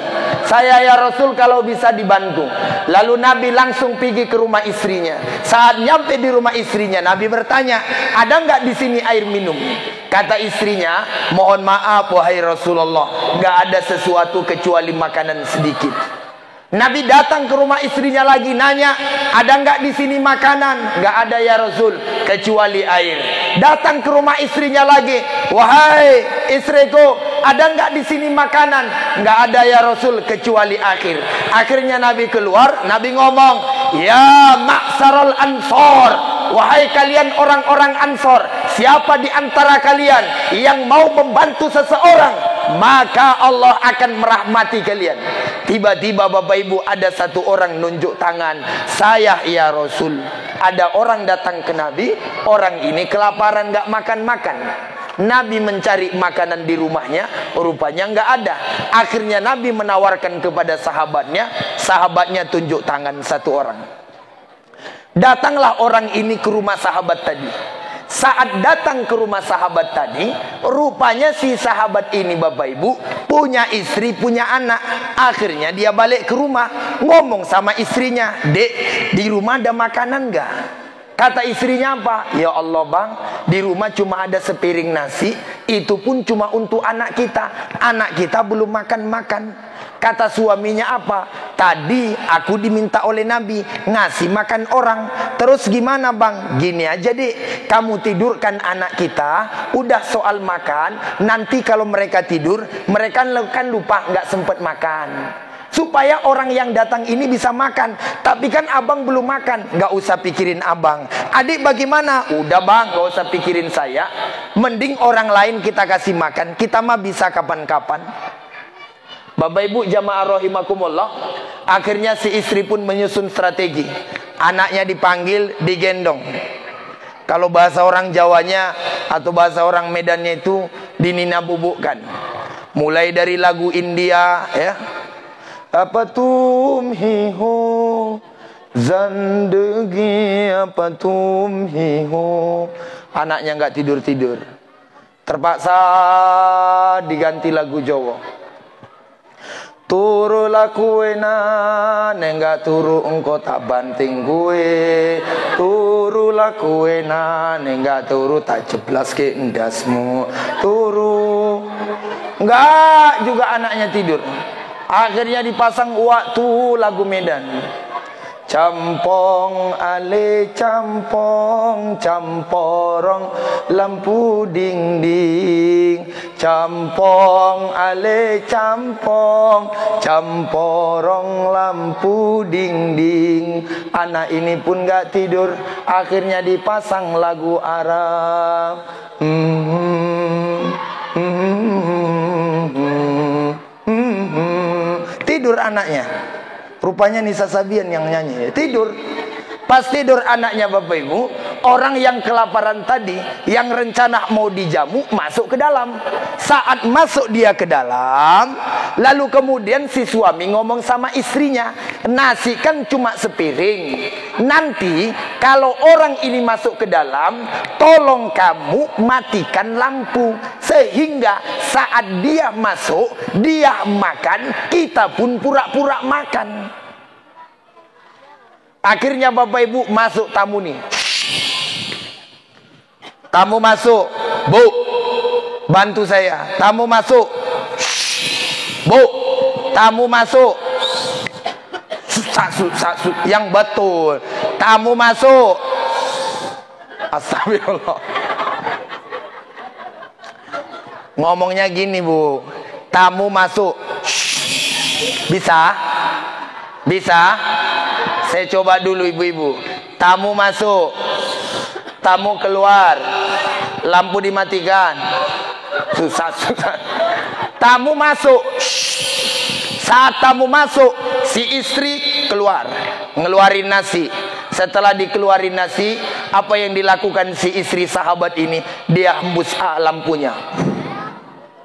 Saya ya Rasul kalau bisa dibantu. Lalu Nabi langsung pergi ke rumah istrinya. Saat nyampe di rumah istrinya, Nabi bertanya, ada nggak di sini air minum? Kata istrinya, mohon maaf wahai Rasulullah, nggak ada sesuatu kecuali makanan sedikit. Nabi datang ke rumah istrinya lagi, nanya, ada nggak di sini makanan? Nggak ada ya Rasul, kecuali air. Datang ke rumah istrinya lagi, wahai istriku, ada nggak di sini makanan? Nggak ada ya Rasul, kecuali air. Akhirnya Nabi keluar, Nabi ngomong, ya ma'syaral ansor, wahai kalian orang-orang Ansor, siapa di antara kalian yang mau membantu seseorang, maka Allah akan merahmati kalian. Tiba-tiba Bapak Ibu ada satu orang nunjuk tangan, saya ya Rasul. Ada orang datang ke Nabi, orang ini kelaparan gak makan-makan. Nabi mencari makanan di rumahnya, rupanya gak ada. Akhirnya Nabi menawarkan kepada sahabatnya, sahabatnya tunjuk tangan satu orang. Datanglah orang ini ke rumah sahabat tadi. Saat datang ke rumah sahabat tadi, rupanya si sahabat ini Bapak Ibu punya istri, punya anak. Akhirnya dia balik ke rumah, ngomong sama istrinya, dek, di rumah ada makanan gak? Kata istrinya apa? Ya Allah bang, di rumah cuma ada sepiring nasi, itu pun cuma untuk anak kita. Anak kita belum makan-makan. Kata suaminya apa? Tadi aku diminta oleh Nabi ngasih makan orang. Terus gimana bang? Gini aja deh, kamu tidurkan anak kita. Udah soal makan, nanti kalau mereka tidur, mereka kan lupa nggak sempet makan. Supaya orang yang datang ini bisa makan. Tapi kan abang belum makan, nggak usah pikirin abang. Adik bagaimana? Udah bang, nggak usah pikirin saya. Mending orang lain kita kasih makan. Kita mah bisa kapan-kapan. Bapak Ibu jamaah rahimakumullah, akhirnya si istri pun menyusun strategi. Anaknya dipanggil, digendong. Kalau bahasa orang Jawanya atau bahasa orang Medannya itu dininabubukkan. Mulai dari lagu India ya. Apa tumhiho zandegi apa tumhiho. Anaknya nggak tidur-tidur. Terpaksa diganti lagu Jawa. Turu laku enak, nengga turu engkau tak banting gue. Turu laku enak, nengga turu tak jeblas ke endasmu. Turu, enggak juga anaknya tidur. Akhirnya dipasang waktu lagu Medan. Campong ale campong camporong lampu ding ding. Campong ale campong camporong lampu ding ding. Anak ini pun gak tidur, akhirnya dipasang lagu Arab. Tidur anaknya. Rupanya Nisa Sabian yang nyanyi. Tidur. Pas tidur anaknya Bapak Ibu, orang yang kelaparan tadi, yang rencana mau dijamu, masuk ke dalam. Saat masuk dia ke dalam, lalu kemudian si suami ngomong sama istrinya, nasi kan cuma sepiring. Nanti kalau orang ini masuk ke dalam, tolong kamu matikan lampu. Sehingga saat dia masuk, dia makan, kita pun pura-pura makan. Akhirnya Bapak Ibu masuk tamu nih. Tamu masuk. Bu, bantu saya. Tamu masuk. Bu, tamu masuk. Yang betul. Tamu masuk. Astagfirullah. Ngomongnya gini Bu. Tamu masuk. Bisa? Bisa? Saya coba dulu ibu-ibu. Tamu masuk, tamu keluar, lampu dimatikan. Susah. Tamu masuk. Saat tamu masuk, si istri keluar, ngeluarin nasi. Setelah dikeluarin nasi, apa yang dilakukan si istri sahabat ini? Dia hembus lampunya.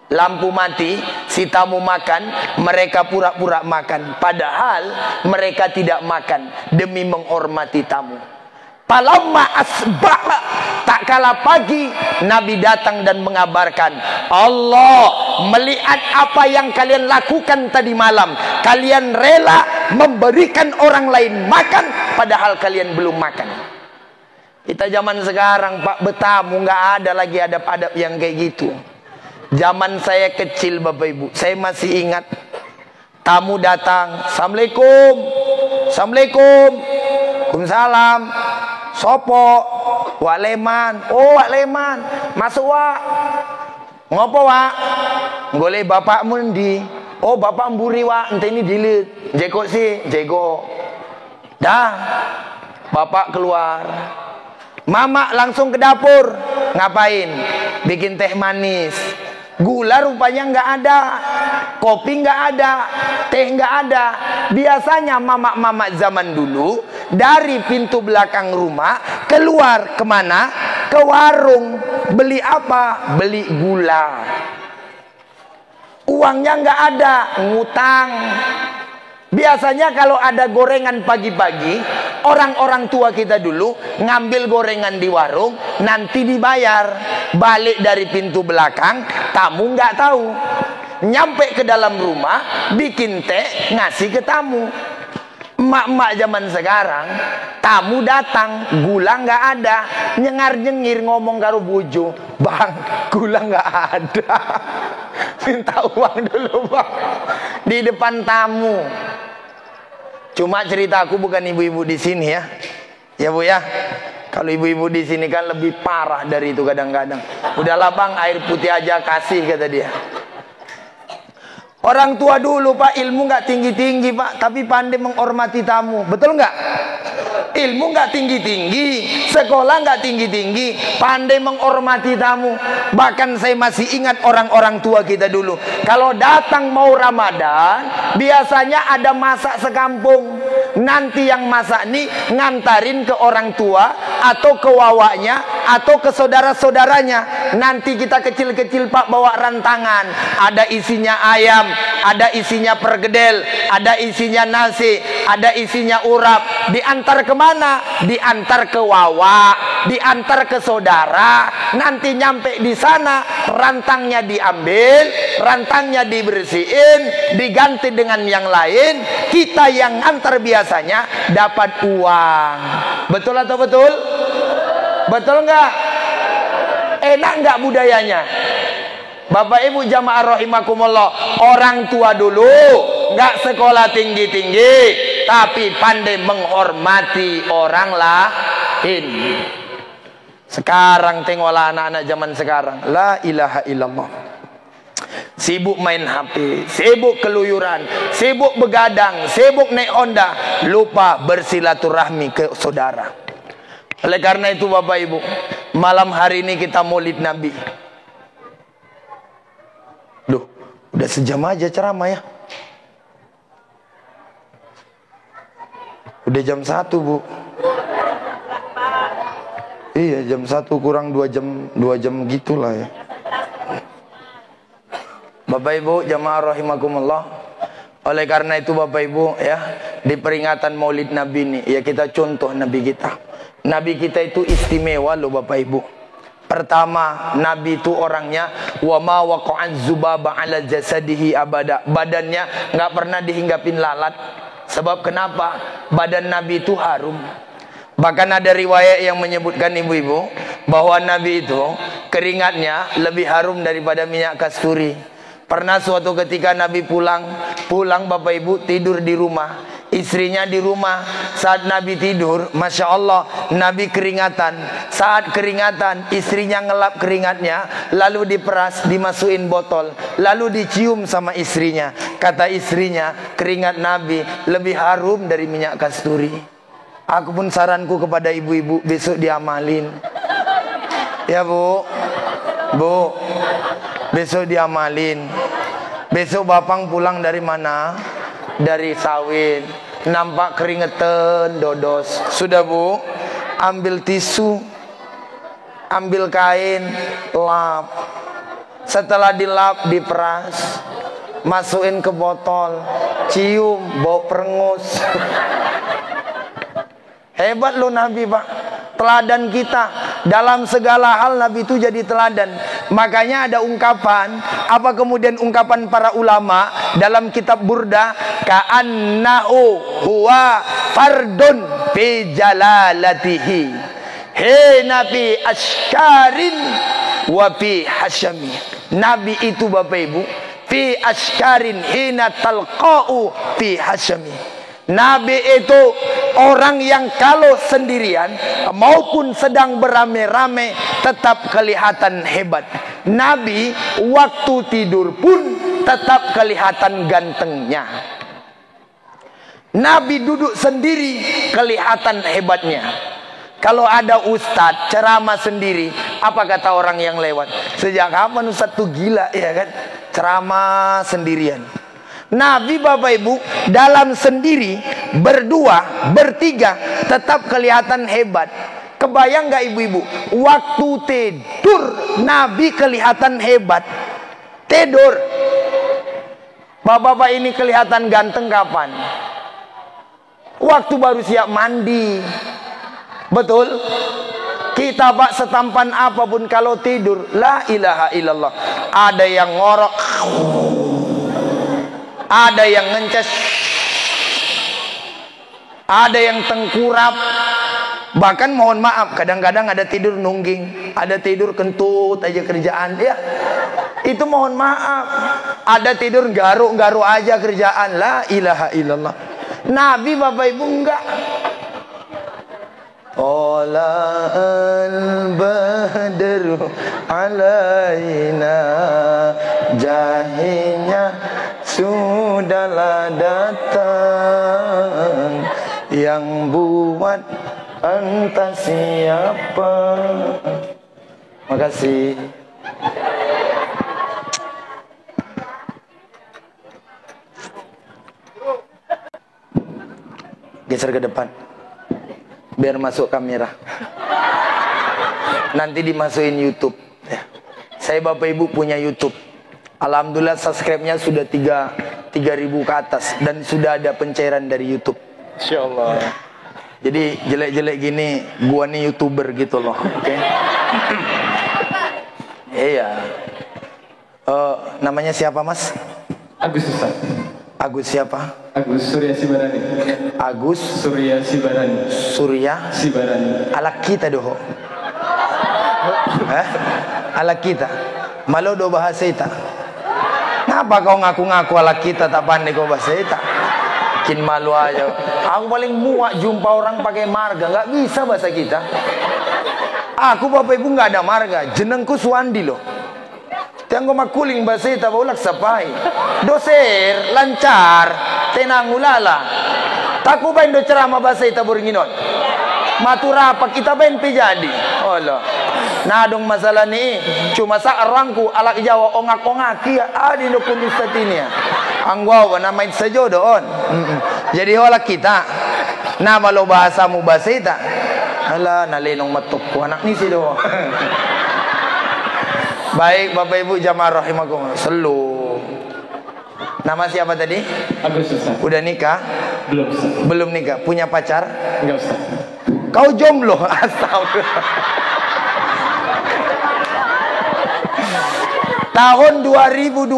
Lampu mati, si tamu makan, mereka pura-pura makan. Padahal mereka tidak makan demi menghormati tamu. Palamma asbah, tak kala pagi, Nabi datang dan mengabarkan, Allah melihat apa yang kalian lakukan tadi malam. Kalian rela memberikan orang lain makan padahal kalian belum makan. Kita zaman sekarang Pak, bertamu nggak ada lagi adab-adab yang kayak gitu. Zaman saya kecil Bapak Ibu, saya masih ingat tamu datang, Assalamualaikum, Assalamualaikum, Waalaikumsalam, sopo, Wak Leman, oh Wak Leman, masuk Wak, ngopo Wak, boleh bapakmu ndi, oh bapak mburi Wak, ente ini dilit, jeko sih, jeko, dah, bapak keluar. Mama langsung ke dapur. Ngapain? Bikin teh manis. Gula rupanya nggak ada. Kopi nggak ada. Teh nggak ada. Biasanya mama-mama zaman dulu dari pintu belakang rumah keluar kemana? Ke warung. Beli apa? Beli gula. Uangnya nggak ada. Ngutang. Biasanya kalau ada gorengan pagi-pagi, orang-orang tua kita dulu ngambil gorengan di warung, nanti dibayar. Balik dari pintu belakang, tamu nggak tahu. Nyampe ke dalam rumah, bikin teh, ngasih ke tamu. Emak-emak zaman sekarang, tamu datang, gula nggak ada, nyengar-nyengir ngomong karo bojo, Bang, gula nggak ada. Minta uang dulu Bang, di depan tamu. Cuma ceritaku bukan ibu-ibu di sini ya, ya Bu ya. Kalau ibu-ibu di sini kan lebih parah dari itu kadang-kadang. Udahlah Bang, air putih aja kasih kata dia. Orang tua dulu Pak, ilmu nggak tinggi-tinggi Pak, tapi pandai menghormati tamu, betul nggak? Ilmu nggak tinggi-tinggi, sekolah nggak tinggi-tinggi, pandai menghormati tamu. Bahkan saya masih ingat orang-orang tua kita dulu, kalau datang mau Ramadan, biasanya ada masak sekampung. Nanti yang masak nih ngantarin ke orang tua atau ke wawaknya atau ke saudara-saudaranya. Nanti kita kecil-kecil Pak bawa rantangan, ada isinya ayam, ada isinya pergedel, ada isinya nasi, ada isinya urap. Diantar kemana? Diantar ke wawa, diantar ke saudara. Nanti nyampe di sana, rantangnya diambil, rantangnya dibersihin, diganti dengan yang lain. Kita yang antar biasanya dapat uang. Betul atau betul? Betul enggak? Enak enggak budayanya? Bapak Ibu jamaah rahimakumullah, orang tua dulu enggak sekolah tinggi-tinggi, tapi pandai menghormati orang lain. Sekarang tengoklah anak-anak zaman sekarang, la ilaha illallah. Sibuk main HP, sibuk keluyuran, sibuk begadang, sibuk naik Honda, lupa bersilaturahmi ke saudara. Oleh karena itu Bapak Ibu, malam hari ini kita Maulid Nabi. Duh, udah sejam aja ceramah ya. Udah jam 1 Bu. Iya jam 1 kurang 2 jam gitulah ya. Bapak Ibu jamaah rahimakumullah, oleh karena itu Bapak Ibu ya, di peringatan Maulid Nabi ini ya kita contoh Nabi kita. Nabi kita itu istimewa loh Bapak Ibu. Pertama, Nabi itu orangnya wa ma waqa'az zubaba 'ala jasadihi abada. Badannya nggak pernah dihinggapin lalat. Sebab kenapa? Badan Nabi itu harum. Bahkan ada riwayat yang menyebutkan ibu-ibu bahwa Nabi itu keringatnya lebih harum daripada minyak kasturi. Pernah suatu ketika Nabi pulang Bapak Ibu tidur di rumah, istrinya di rumah. Saat Nabi tidur, Masya Allah, Nabi keringatan. Saat keringatan, istrinya ngelap keringatnya, lalu diperas, dimasukin botol, lalu dicium sama istrinya. Kata istrinya, keringat Nabi lebih harum dari minyak kasturi. Aku pun saranku kepada ibu-ibu, besok diamalin. Ya Bu, besok diamalin. Besok Bapang pulang dari mana? Dari sawit. Nampak keringetan, dodos. Sudah Bu, ambil tisu, ambil kain, lap. Setelah dilap, diperas, masukin ke botol, cium, bau perengus. Hebat loh Nabi Pak, teladan kita. Dalam segala hal Nabi itu jadi teladan. Makanya ada ungkapan, apa kemudian ungkapan para ulama dalam kitab Burda, ka'annahu huwa fardun fi jalalatihi hina fi askarin wa fi hasyami. Nabi itu Bapak Ibu fi askarin hina talqa'u fi hasyami. Nabi itu orang yang kalau sendirian maupun sedang beramai-ramai tetap kelihatan hebat. Nabi waktu tidur pun tetap kelihatan gantengnya. Nabi duduk sendiri kelihatan hebatnya. Kalau ada ustadz ceramah sendiri, apa kata orang yang lewat? Sejak kapan ustadz tuh gila, ya kan? Ceramah sendirian. Nabi Bapak Ibu dalam sendiri, berdua, bertiga tetap kelihatan hebat. Kebayang gak ibu-ibu? Waktu tidur Nabi kelihatan hebat. Tidur. Bapak-bapak ini kelihatan ganteng kapan? Waktu baru siap mandi. Betul? Kita Pak setampan apapun kalau tidur, la ilaha illallah. Ada yang ngorok, ada yang ngences, ada yang tengkurap. Bahkan mohon maaf, kadang-kadang ada tidur nungging, ada tidur kentut aja kerjaan. Ya, itu mohon maaf. Ada tidur garuk-garuk aja kerjaan. La ilaha illallah. Nabi Bapak Ibu enggak. Tola'al badru alaina, jahinya sudahlah datang. Yang buat entah siapa. Makasih. Geser ke depan biar masuk kamera. Nanti dimasukin YouTube ya. Saya Bapak Ibu punya YouTube. Alhamdulillah subscribe-nya sudah 3.000 ke atas. Dan sudah ada pencairan dari YouTube. Insyaallah ya. Jadi jelek-jelek gini, gua nih YouTuber gitu loh. Oke. Iya. Namanya siapa Mas?
Agus Ustaz.
Agus siapa?
Agus Surya Sibarani.
Agus
Surya Sibarani.
Surya
Sibarani.
Ala kita doh. Ala kita. Malu do bahasa ita. Kenapa kau ngaku-ngaku ala kita tak pandai kau bahasa ita? Kin malu aja. Aku paling muak jumpa orang pakai marga, nggak bisa bahasa kita. Aku Bapak Ibu nggak ada marga, jenengku Suandi loh. Tianggo makuling bahasa ita baulak sapai. Doser lancar, tenang ulala. Taku bain do ceramah bahasa ita buringinon. Maturapa kita bain pejadi. Allah. Nah dong masalah ni cuma sa orangku alak Jawa ongak-ongaki adi do pun ustaz ini ya. Angwawa nama itu saja doon. Jadi hola kita. Nah kalau bahasamu bahasa ita. Alah nalenong matupku anak ni si do. Baik Bapak Ibu jamaah rahimakumullah. Selu. Nama siapa tadi?
Agus Ustaz.
Udah nikah?
Belum Ustaz.
Belum nikah. Punya pacar?
Enggak Ustaz.
Kau jomblo? Astagfirullah. Tahun 2022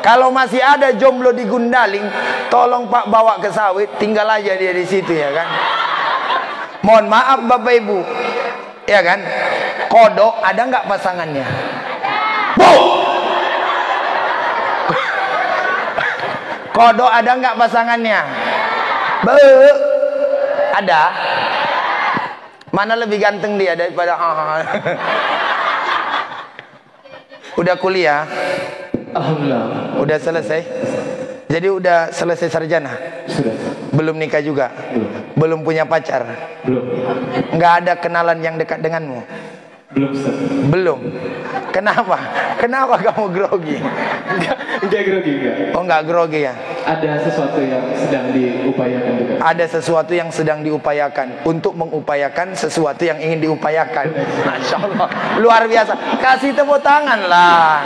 kalau masih ada jomblo di Gundaling, tolong Pak bawa ke sawit, tinggal aja dia di situ ya kan. Mohon maaf Bapak Ibu. Ya kan? Kodok ada nggak pasangannya? Kodok ada nggak pasangannya? Ada. Mana lebih ganteng dia daripada Udah kuliah?
Alhamdulillah.
Udah selesai? Jadi udah selesai sarjana?
Sudah.
Belum nikah juga? Belum punya pacar?
Belum.
Nggak ada kenalan yang dekat denganmu?
Belum Ustaz.
Belum. Kenapa? Kenapa kamu grogi?
Enggak grogi enggak.
Oh nggak grogi ya?
Ada sesuatu yang sedang diupayakan juga.
Ada sesuatu yang sedang diupayakan untuk mengupayakan sesuatu yang ingin diupayakan. Masya Allah, luar biasa. Kasih tepuk tangan lah.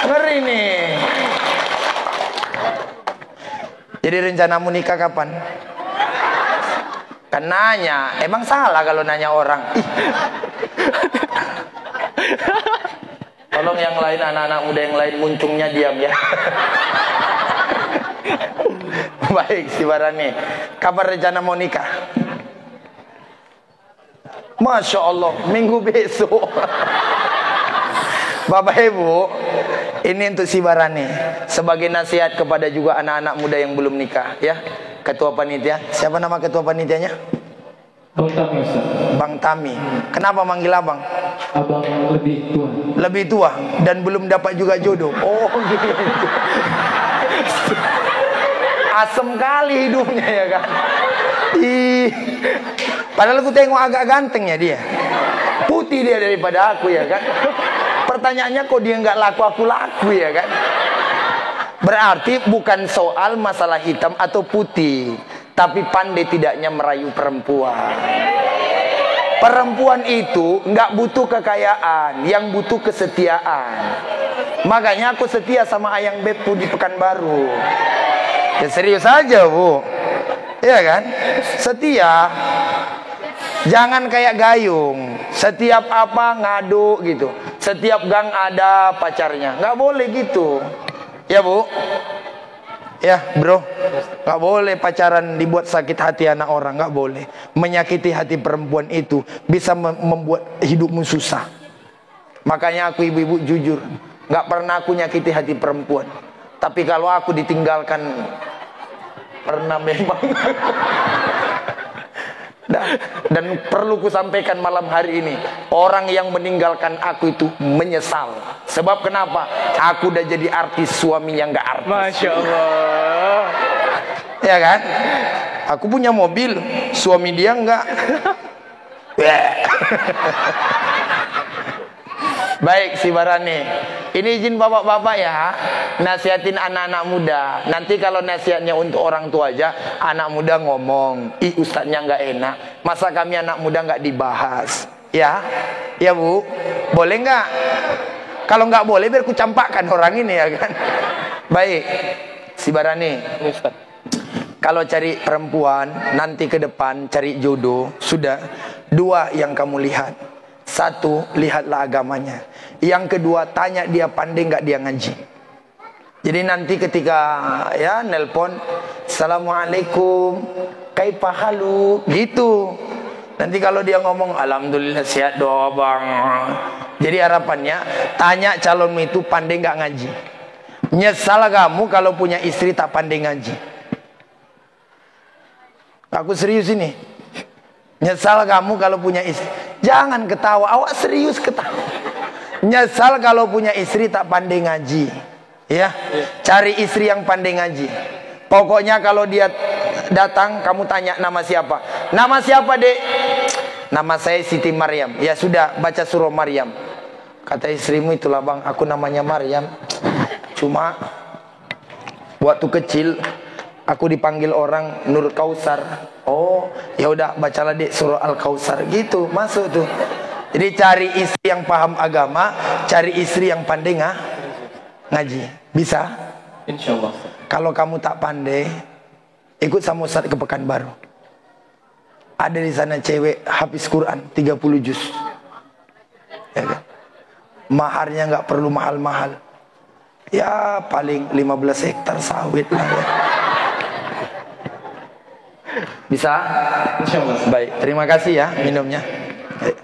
Ngeri nih. Jadi rencanamu nikah kapan? Kan nanya, emang salah kalau nanya orang? Ih. Tolong yang lain, anak-anak muda yang lain muncungnya diam ya. Baik, si Barani, kabar rencana mau nikah? Masya Allah, minggu besok. Bapak Ibu, ini untuk si Barani sebagai nasihat kepada juga anak-anak muda yang belum nikah ya. Ketua panitia, siapa nama ketua panitianya?
Bang Tami, Ustaz.
Bang Tami. Kenapa manggil abang?
Abang lebih tua.
Lebih tua dan belum dapat juga jodoh. Oh gitu. Asem kali hidupnya ya kan. Ih. Padahal aku tengok agak ganteng ya dia. Putih dia daripada aku ya kan. Pertanyaannya kok dia nggak laku, aku laku ya kan. Berarti bukan soal masalah hitam atau putih, tapi pandai tidaknya merayu perempuan. Perempuan itu nggak butuh kekayaan, yang butuh kesetiaan. Makanya aku setia sama Ayang Beppu di Pekanbaru. Ya serius aja Bu, iya kan? Setia. Jangan kayak gayung, setiap apa ngadu gitu. Setiap gang ada pacarnya, nggak boleh gitu. Ya Bu, ya bro, nggak boleh pacaran dibuat sakit hati anak orang, nggak boleh. Menyakiti hati perempuan itu bisa membuat hidupmu susah. Makanya aku ibu-ibu jujur, nggak pernah aku nyakiti hati perempuan. Tapi kalau aku ditinggalkan, pernah memang. Dan perlu ku sampaikan malam hari ini, orang yang meninggalkan aku itu menyesal. Sebab kenapa? Aku udah jadi artis, suaminya nggak artis.
Masya Allah.
Ya kan? Aku punya mobil, suami dia nggak. Baik si Barani, ini izin bapak-bapak ya, nasihatin anak-anak muda. Nanti kalau nasihatnya untuk orang tua aja, anak muda ngomong, ih ustadznya nggak enak, masa kami anak muda nggak dibahas? Ya, ya Bu, boleh nggak? Kalau nggak boleh biar ku campakkan orang ini ya kan. Baik, si Barani, kalau cari perempuan nanti ke depan cari jodoh, sudah dua yang kamu lihat. Satu, lihatlah agamanya. Yang kedua, tanya dia pandai nggak dia ngaji. Jadi nanti ketika ya nelpon, Assalamualaikum, kaipahalu, gitu. Nanti kalau dia ngomong, Alhamdulillah sehat doa bang. Jadi harapannya, tanya calonmu itu pandai nggak ngaji. Nyesal kamu kalau punya istri tak pandai ngaji. Aku serius ini. Nyesal kamu kalau punya istri. Jangan ketawa, awak serius ketawa. Nyesal kalau punya istri tak pandai ngaji. Ya, cari istri yang pandai ngaji. Pokoknya kalau dia datang, kamu tanya nama siapa. Nama siapa dek? Nama saya Siti Maryam. Ya sudah, baca surah Maryam. Kata istrimu, itulah bang, aku namanya Maryam. Cuma waktu kecil aku dipanggil orang Nur Kausar. Oh, ya udah bacalah dek surah Al-Kausar gitu, masuk tuh. Jadi cari istri yang paham agama, cari istri yang pandai ngaji. Bisa?
Insya Allah.
Kalau kamu tak pandai, ikut sama Ustaz ke Pekanbaru. Ada di sana cewek hafiz Quran 30 juz. Ya kan? Maharnya nggak perlu mahal-mahal. Ya paling 15 hektar sawit lah ya. Bisa?
Insya Allah.
Baik, terima kasih ya minumnya. Baik.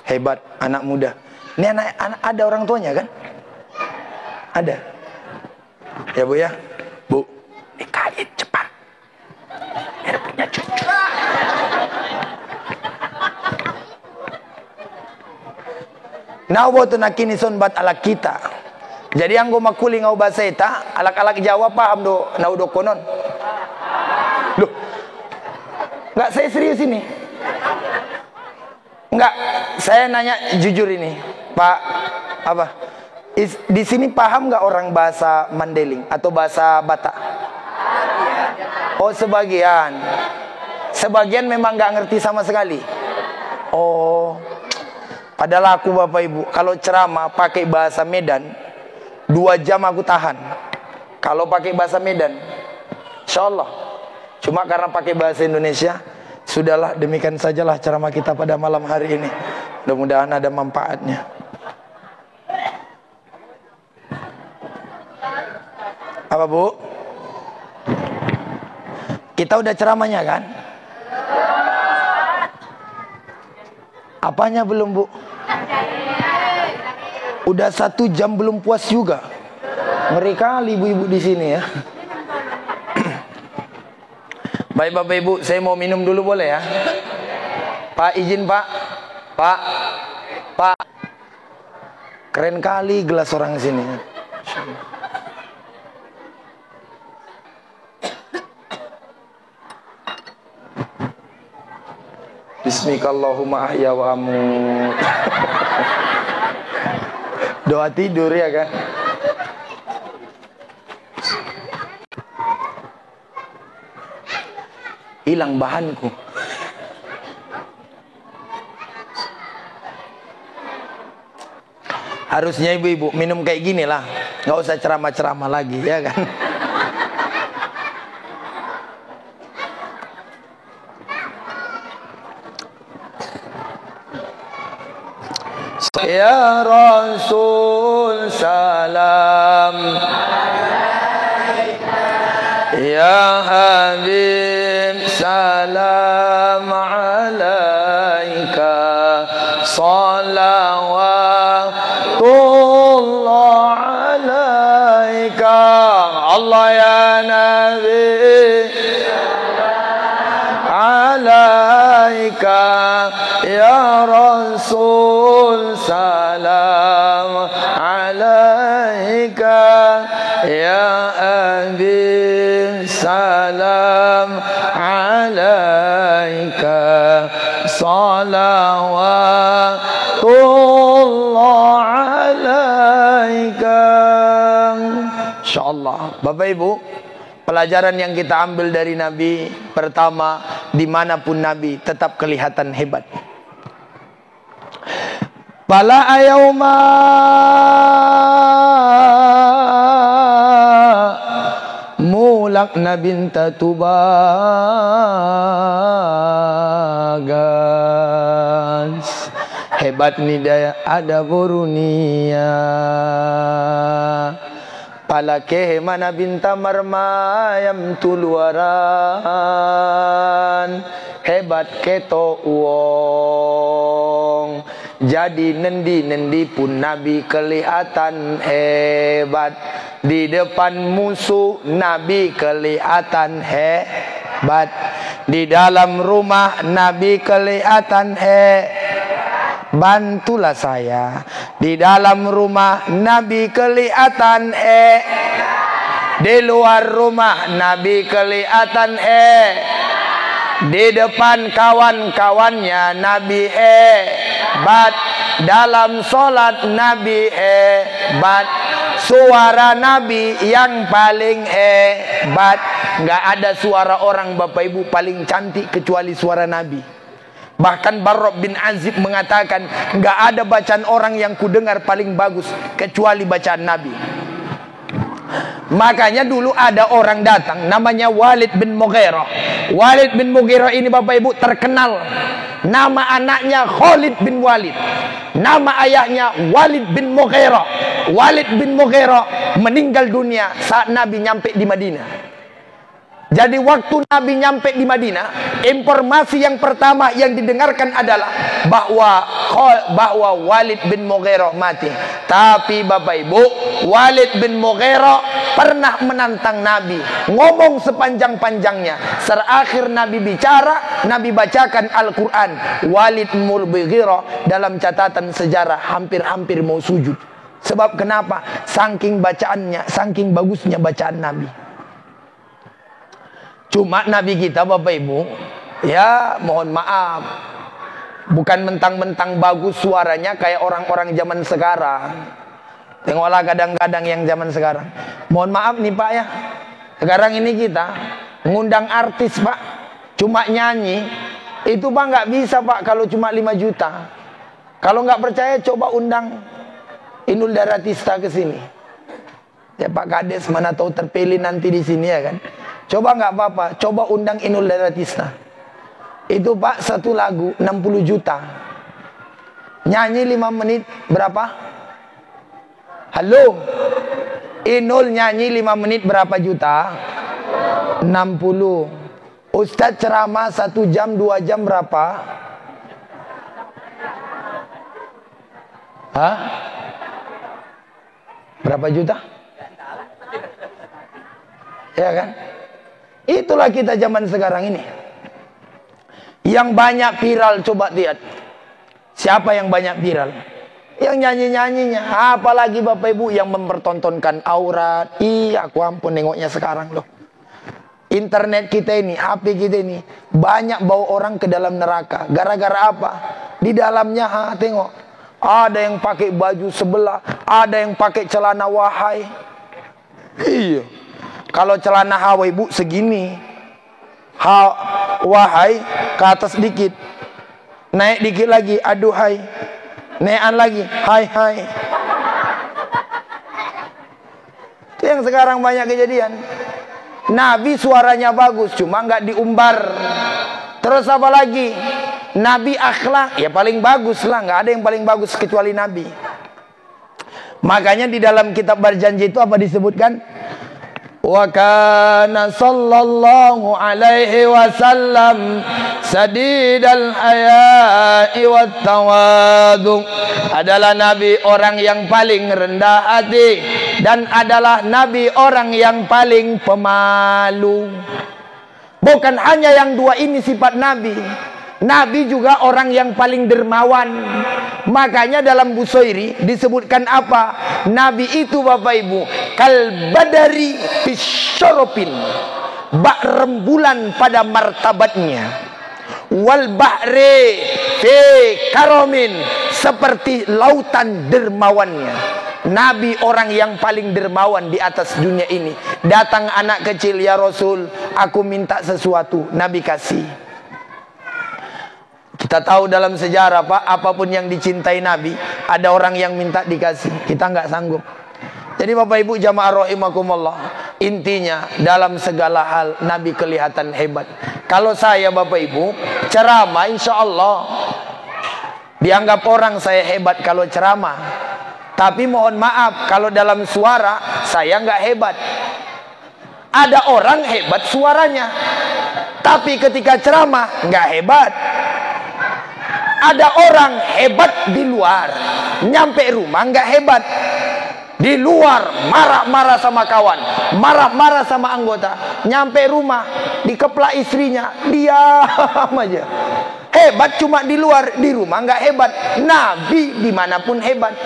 Hebat anak muda. Ini anak ada orang tuanya kan? Ada. Ya Bu ya. Bu, nikahin cepat. Biar punya cucu. Naubo tu nakini son bat ala kita. Jadi yang gue makuli ngau bahasa eta, alak-alak Jawa paham do naudo konon. Loh. Enggak, saya serius ini. Enggak, saya nanya jujur ini, Pak. Apa? Di sini paham nggak orang bahasa Mandeling atau bahasa Batak? Oh sebagian. Sebagian memang nggak ngerti sama sekali. Oh. Padahal aku Bapak Ibu, kalau ceramah pakai bahasa Medan, 2 jam aku tahan. Kalau pakai bahasa Medan, insya Allah. Cuma karena pakai bahasa Indonesia, sudahlah, demikian sajalah ceramah kita pada malam hari ini. Mudah-mudahan ada manfaatnya. Apa Bu? Kita udah ceramahnya kan? Apanya belum Bu? Udah 1 jam belum puas juga. Ngeri kali ibu-ibu di sini ya. Baik Bapak Ibu, saya mau minum dulu boleh ya? Pak, izin Pak. Pak. Keren kali gelas orang sini. Bismikallahumma ahya wa amut. Doa tidur ya kan? Hilang bahanku. Harusnya ibu-ibu minum kayak gini lah, nggak usah ceramah-ceramah lagi ya kan? Ya Rasul salam, ya Habib salam alaika, salawatullah alaika, Allah ya Nabi alaika, ya Rasul salam alaika, ya Abi salam alaika, salawatullah alaika. InsyaAllah Bapak Ibu, pelajaran yang kita ambil dari Nabi, pertama, dimanapun Nabi tetap kelihatan hebat. Bala ayauma mulak nabinta tubagas, hebat nidaya ada burunia, palake mana binta marmayam tuluaran, hebat keto uong. Jadi nendi-nendi pun Nabi kelihatan hebat. Di depan musuh Nabi kelihatan hebat. Di dalam rumah Nabi kelihatan hebat. Bantulah saya. Di dalam rumah Nabi kelihatan hebat. Di luar rumah Nabi kelihatan hebat. Di depan kawan-kawannya Nabi hebat. Dalam sholat Nabi hebat. Suara Nabi yang paling hebat. Nggak ada suara orang Bapak Ibu paling cantik kecuali suara Nabi. Bahkan Barra bin Azib mengatakan, nggak ada bacaan orang yang kudengar paling bagus kecuali bacaan Nabi. Makanya dulu ada orang datang namanya Walid bin Mughirah. Walid bin Mughirah ini Bapak Ibu terkenal. Nama anaknya Khalid bin Walid. Nama ayahnya Walid bin Mughirah. Walid bin Mughirah meninggal dunia saat Nabi nyampe di Madinah. Jadi waktu Nabi nyampe di Madinah, informasi yang pertama yang didengarkan adalah bahwa Walid bin Mughirah mati. Tapi Bapak Ibu, Walid bin Mughirah pernah menantang Nabi, ngomong sepanjang-panjangnya. Terakhir Nabi bicara, Nabi bacakan Al-Quran. Walid bin Mughirah dalam catatan sejarah hampir-hampir mau sujud. Sebab kenapa? Saking bacaannya, saking bagusnya bacaan Nabi. Cuma Nabi kita Bapak Ibu, ya mohon maaf, bukan mentang-mentang bagus suaranya kayak orang-orang zaman sekarang. Tengoklah kadang-kadang yang zaman sekarang. Mohon maaf nih Pak ya, sekarang ini kita ngundang artis Pak, cuma nyanyi, itu Pak nggak bisa Pak kalau cuma 5 juta. Kalau nggak percaya coba undang Inul Daratista ke sini. Ya Pak Kades, mana tahu terpilih nanti di sini ya kan. Coba nggak apa-apa, coba undang Inul Daratista. Itu Pak satu lagu 60 juta. Nyanyi 5 menit berapa? Halo. Inul nyanyi 5 menit berapa juta? 60. Ustadz ceramah 1 jam 2 jam berapa? Hah? Berapa juta? Ya kan? Itulah kita zaman sekarang ini. Yang banyak viral, coba lihat. Siapa yang banyak viral? Yang nyanyi-nyanyinya. Apalagi Bapak Ibu yang mempertontonkan aurat. Aku ampun nengoknya sekarang loh. Internet kita ini, HP kita ini, banyak bawa orang ke dalam neraka. Gara-gara apa? Di dalamnya, tengok. Ada yang pakai baju sebelah, ada yang pakai celana wahai. Iya. Kalau celana hawa Ibu segini. Wahai ke atas dikit. Naik dikit lagi, aduhai. Naikan lagi, hai hai. Itu yang sekarang banyak kejadian. Nabi suaranya bagus, cuma nggak diumbar. Terus apa lagi? Nabi akhlak, ya paling bagus lah. Nggak ada yang paling bagus kecuali Nabi. Makanya di dalam kitab berjanji itu apa disebutkan? Wa kana sallallahu alaihi wasallam sadidal haya'i wat tawadhu. Adalah Nabi orang yang paling rendah hati dan adalah Nabi orang yang paling pemalu. Bukan hanya yang dua ini sifat Nabi. Nabi juga orang yang paling dermawan. Makanya dalam Busairi disebutkan apa? Nabi itu Bapak Ibu kal badari bisyarofin, bak rembulan pada martabatnya, wal bahri fi karomin, seperti lautan dermawannya. Nabi orang yang paling dermawan di atas dunia ini. Datang anak kecil, ya Rasul, aku minta sesuatu. Nabi kasih. Kita tahu dalam sejarah Pak, apapun yang dicintai Nabi, ada orang yang minta dikasih. Kita nggak sanggup. Jadi Bapak Ibu jamaah rahimakumullah, intinya dalam segala hal Nabi kelihatan hebat. Kalau saya Bapak Ibu ceramah, insya Allah dianggap orang saya hebat kalau ceramah. Tapi mohon maaf, kalau dalam suara saya nggak hebat. Ada orang hebat suaranya, tapi ketika ceramah nggak hebat. Ada orang hebat di luar, nyampe rumah nggak hebat. Di luar marah-marah sama kawan, marah-marah sama anggota, nyampe rumah dikeplak istrinya, diam aja. Hebat cuma di luar, di rumah nggak hebat. Nabi dimanapun hebat.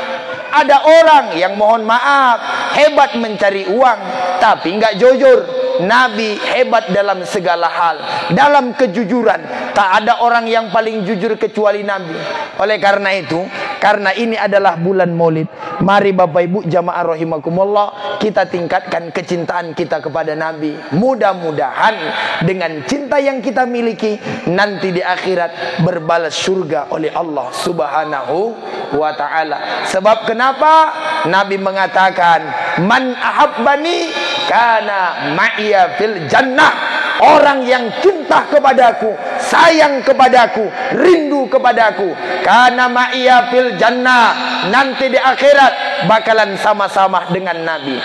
Ada orang yang mohon maaf hebat mencari uang, tapi nggak jujur. Nabi hebat dalam segala hal, dalam kejujuran. Tak ada orang yang paling jujur kecuali Nabi. Oleh karena itu, karena ini adalah bulan Maulid, mari Bapak Ibu jamaah rahimakumullah, kita tingkatkan kecintaan kita kepada Nabi. Mudah-mudahan dengan cinta yang kita miliki, nanti di akhirat berbalas surga oleh Allah Subhanahu wa ta'ala. Sebab kenapa? Nabi mengatakan, man ahabbani kana ma'iya fil jannah. Orang yang cinta kepadaku, sayang kepadaku, rindu kepadaku, kana ma'iya fil jannah, nanti di akhirat bakalan sama-sama dengan Nabi.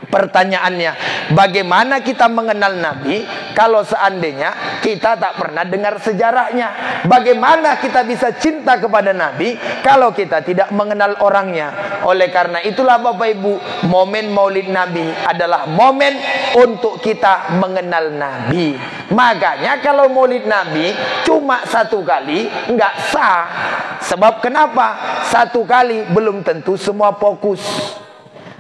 Pertanyaannya, bagaimana kita mengenal Nabi kalau seandainya kita tak pernah dengar sejarahnya? Bagaimana kita bisa cinta kepada Nabi kalau kita tidak mengenal orangnya? Oleh karena itulah Bapak Ibu, momen Maulid Nabi adalah momen untuk kita mengenal Nabi. Makanya kalau Maulid Nabi cuma satu kali nggak sah. Sebab kenapa? Satu kali belum tentu semua fokus.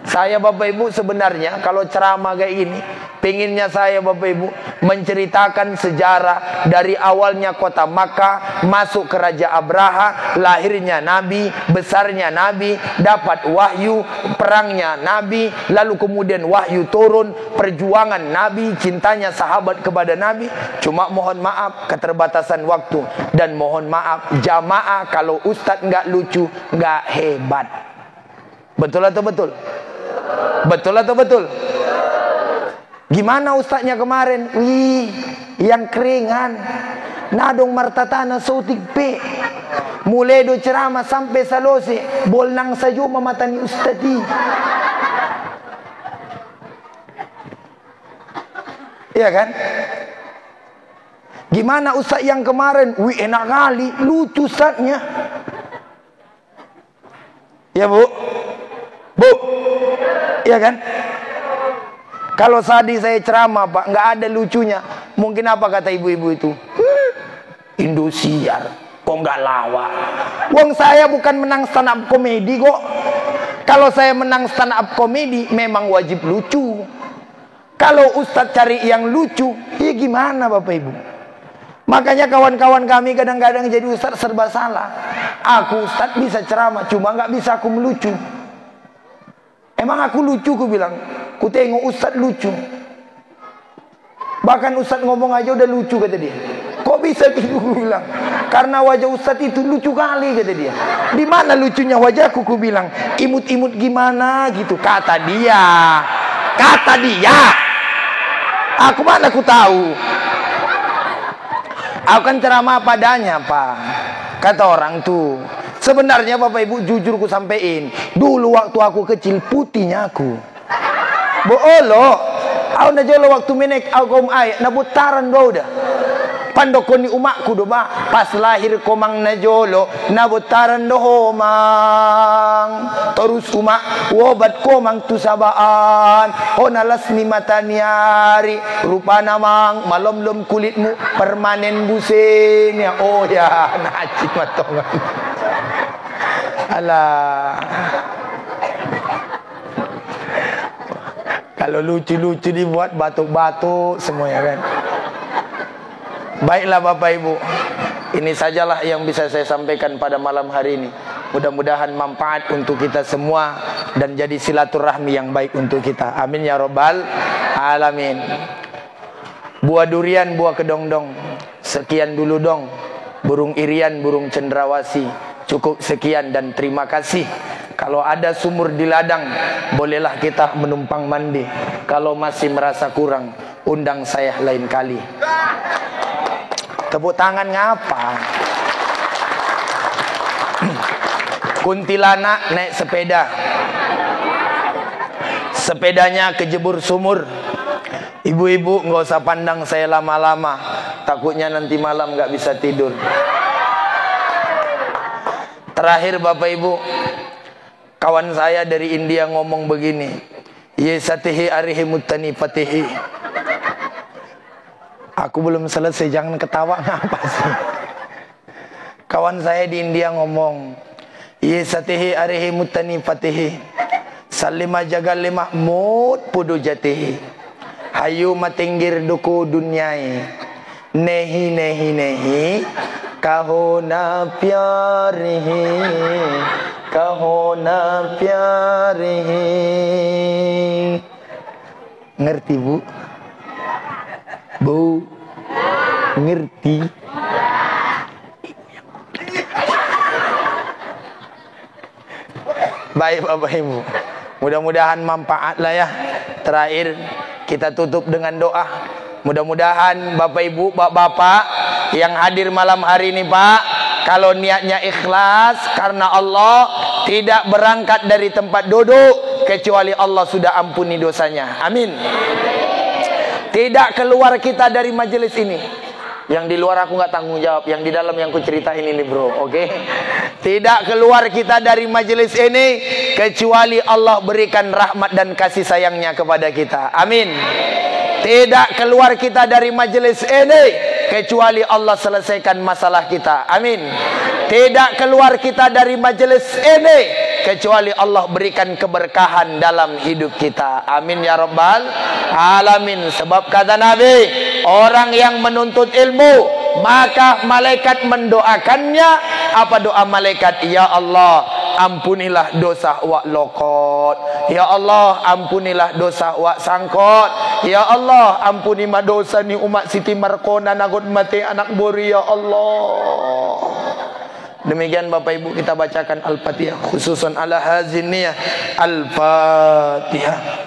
Saya Bapak Ibu sebenarnya kalau ceramah kayak gini, pengennya saya Bapak Ibu menceritakan sejarah dari awalnya kota Makkah, masuk ke Raja Abraha, lahirnya Nabi, besarnya Nabi, dapat wahyu, perangnya Nabi, lalu kemudian wahyu turun, perjuangan Nabi, cintanya sahabat kepada Nabi. Cuma mohon maaf keterbatasan waktu, dan mohon maaf jamaah kalau ustadz nggak lucu, nggak hebat. Betul atau betul? Betul atau betul? Gimana ustaznya kemarin? Wih, yang keringan. Nadong martatana sautik pe. Mulai do ceramah sampai salose. Bolnang saja mematani ustadi. Iya kan? Gimana ustaz yang kemarin? Wih, enak kali. Lucu ustaznya. Ya bu? Bu? Iya kan? Kalau tadi saya ceramah pak, nggak ada lucunya. Mungkin apa kata ibu-ibu itu? Indosiar, kok nggak lawak? Wong saya bukan menang stand up komedi kok. Kalau saya menang stand up komedi, memang wajib lucu. Kalau ustadz cari yang lucu, ya gimana bapak ibu? Makanya kawan-kawan kami kadang-kadang jadi ustadz serba salah. Aku ustadz bisa ceramah, cuma nggak bisa aku melucu. Emang aku lucu, ku bilang. Ku tengok ustadz lucu. Bahkan ustadz ngomong aja udah lucu kata dia. Kok bisa gitu, ku bilang. Karena wajah ustadz itu lucu kali kata dia. Di mana lucunya wajahku, ku bilang. Imut-imut gimana gitu kata dia. Kata dia. Aku mana ku tahu. Aku kan ceramah padanya pak. Kata orang tuh. Sebenarnya bapak ibu jujur ku sampein. Dulu waktu aku kecil putihnya aku. Boolo. Aku najolo waktu menek aku ayat nabutaran do udah. Pandokoni umakku do ba. Pas lahir komang najolo nabutaran do homang. Terus umak wobat komang tu sabaan. Onalas ni mataniari. Rupa namang malom-lom kulitmu permanen busen ya. Oh ya nacik matongan. Alah. Kalau lucu-lucu dibuat batuk-batuk semuanya kan. Baiklah Bapak Ibu, ini sajalah yang bisa saya sampaikan pada malam hari ini. Mudah-mudahan manfaat untuk kita semua dan jadi silaturahmi yang baik untuk kita. Amin ya rabbal alamin. Buah durian, buah kedongdong. Sekian dulu dong. Burung irian, burung cendrawasih. Cukup sekian dan terima kasih. Kalau ada sumur di ladang, bolehlah kita menumpang mandi. Kalau masih merasa kurang, undang saya lain kali. Tepuk tangan ngapa? Kuntilanak naik sepeda. Sepedanya kejebur sumur. Ibu-ibu nggak usah pandang saya lama-lama. Takutnya nanti malam nggak bisa tidur. Terakhir Bapak Ibu, kawan saya dari India ngomong begini. Yesatihi arihi muttani fatihi. Aku belum selesai, jangan ketawa ngapa sih. Kawan saya di India ngomong. Yesatihi arihi muttani fatihi. Salima jagal mahmud pudu jatihi. Hayu matinggir duku dunyai. Nehi nehi nehi. Kaho na pyari hai, kaho na pyari hai. Ngerti bu? Bu, ngerti? Baik Bapak Ibu, mudah-mudahan manfaat lah ya. Terakhir kita tutup dengan doa. Mudah-mudahan Bapak Ibu, Bapak yang hadir malam hari ini Pak, kalau niatnya ikhlas karena Allah, tidak berangkat dari tempat duduk kecuali Allah sudah ampuni dosanya. Amin. Tidak keluar kita dari majelis ini. Yang di luar aku nggak tanggung jawab, yang di dalam yang ku ceritain ini bro, oke? Tidak keluar kita dari majelis ini kecuali Allah berikan rahmat dan kasih sayangnya kepada kita. Amin. Tidak keluar kita dari majelis ini kecuali Allah selesaikan masalah kita. Amin. Tidak keluar kita dari majelis ini kecuali Allah berikan keberkahan dalam hidup kita. Amin ya rabbal alamin. Sebab kata Nabi, orang yang menuntut ilmu maka malaikat mendoakannya. Apa doa malaikat? Ya Allah, ampunilah dosa wak lokot. Ya Allah, ampunilah dosa wak sangkot. Ya Allah, ampuni ma dosa ni umat Siti Markona nagot mati anak buri. Ya Allah. Demikian Bapak Ibu kita bacakan Al-Fatihah khususan ala hazin niyah. Al-Fatihah.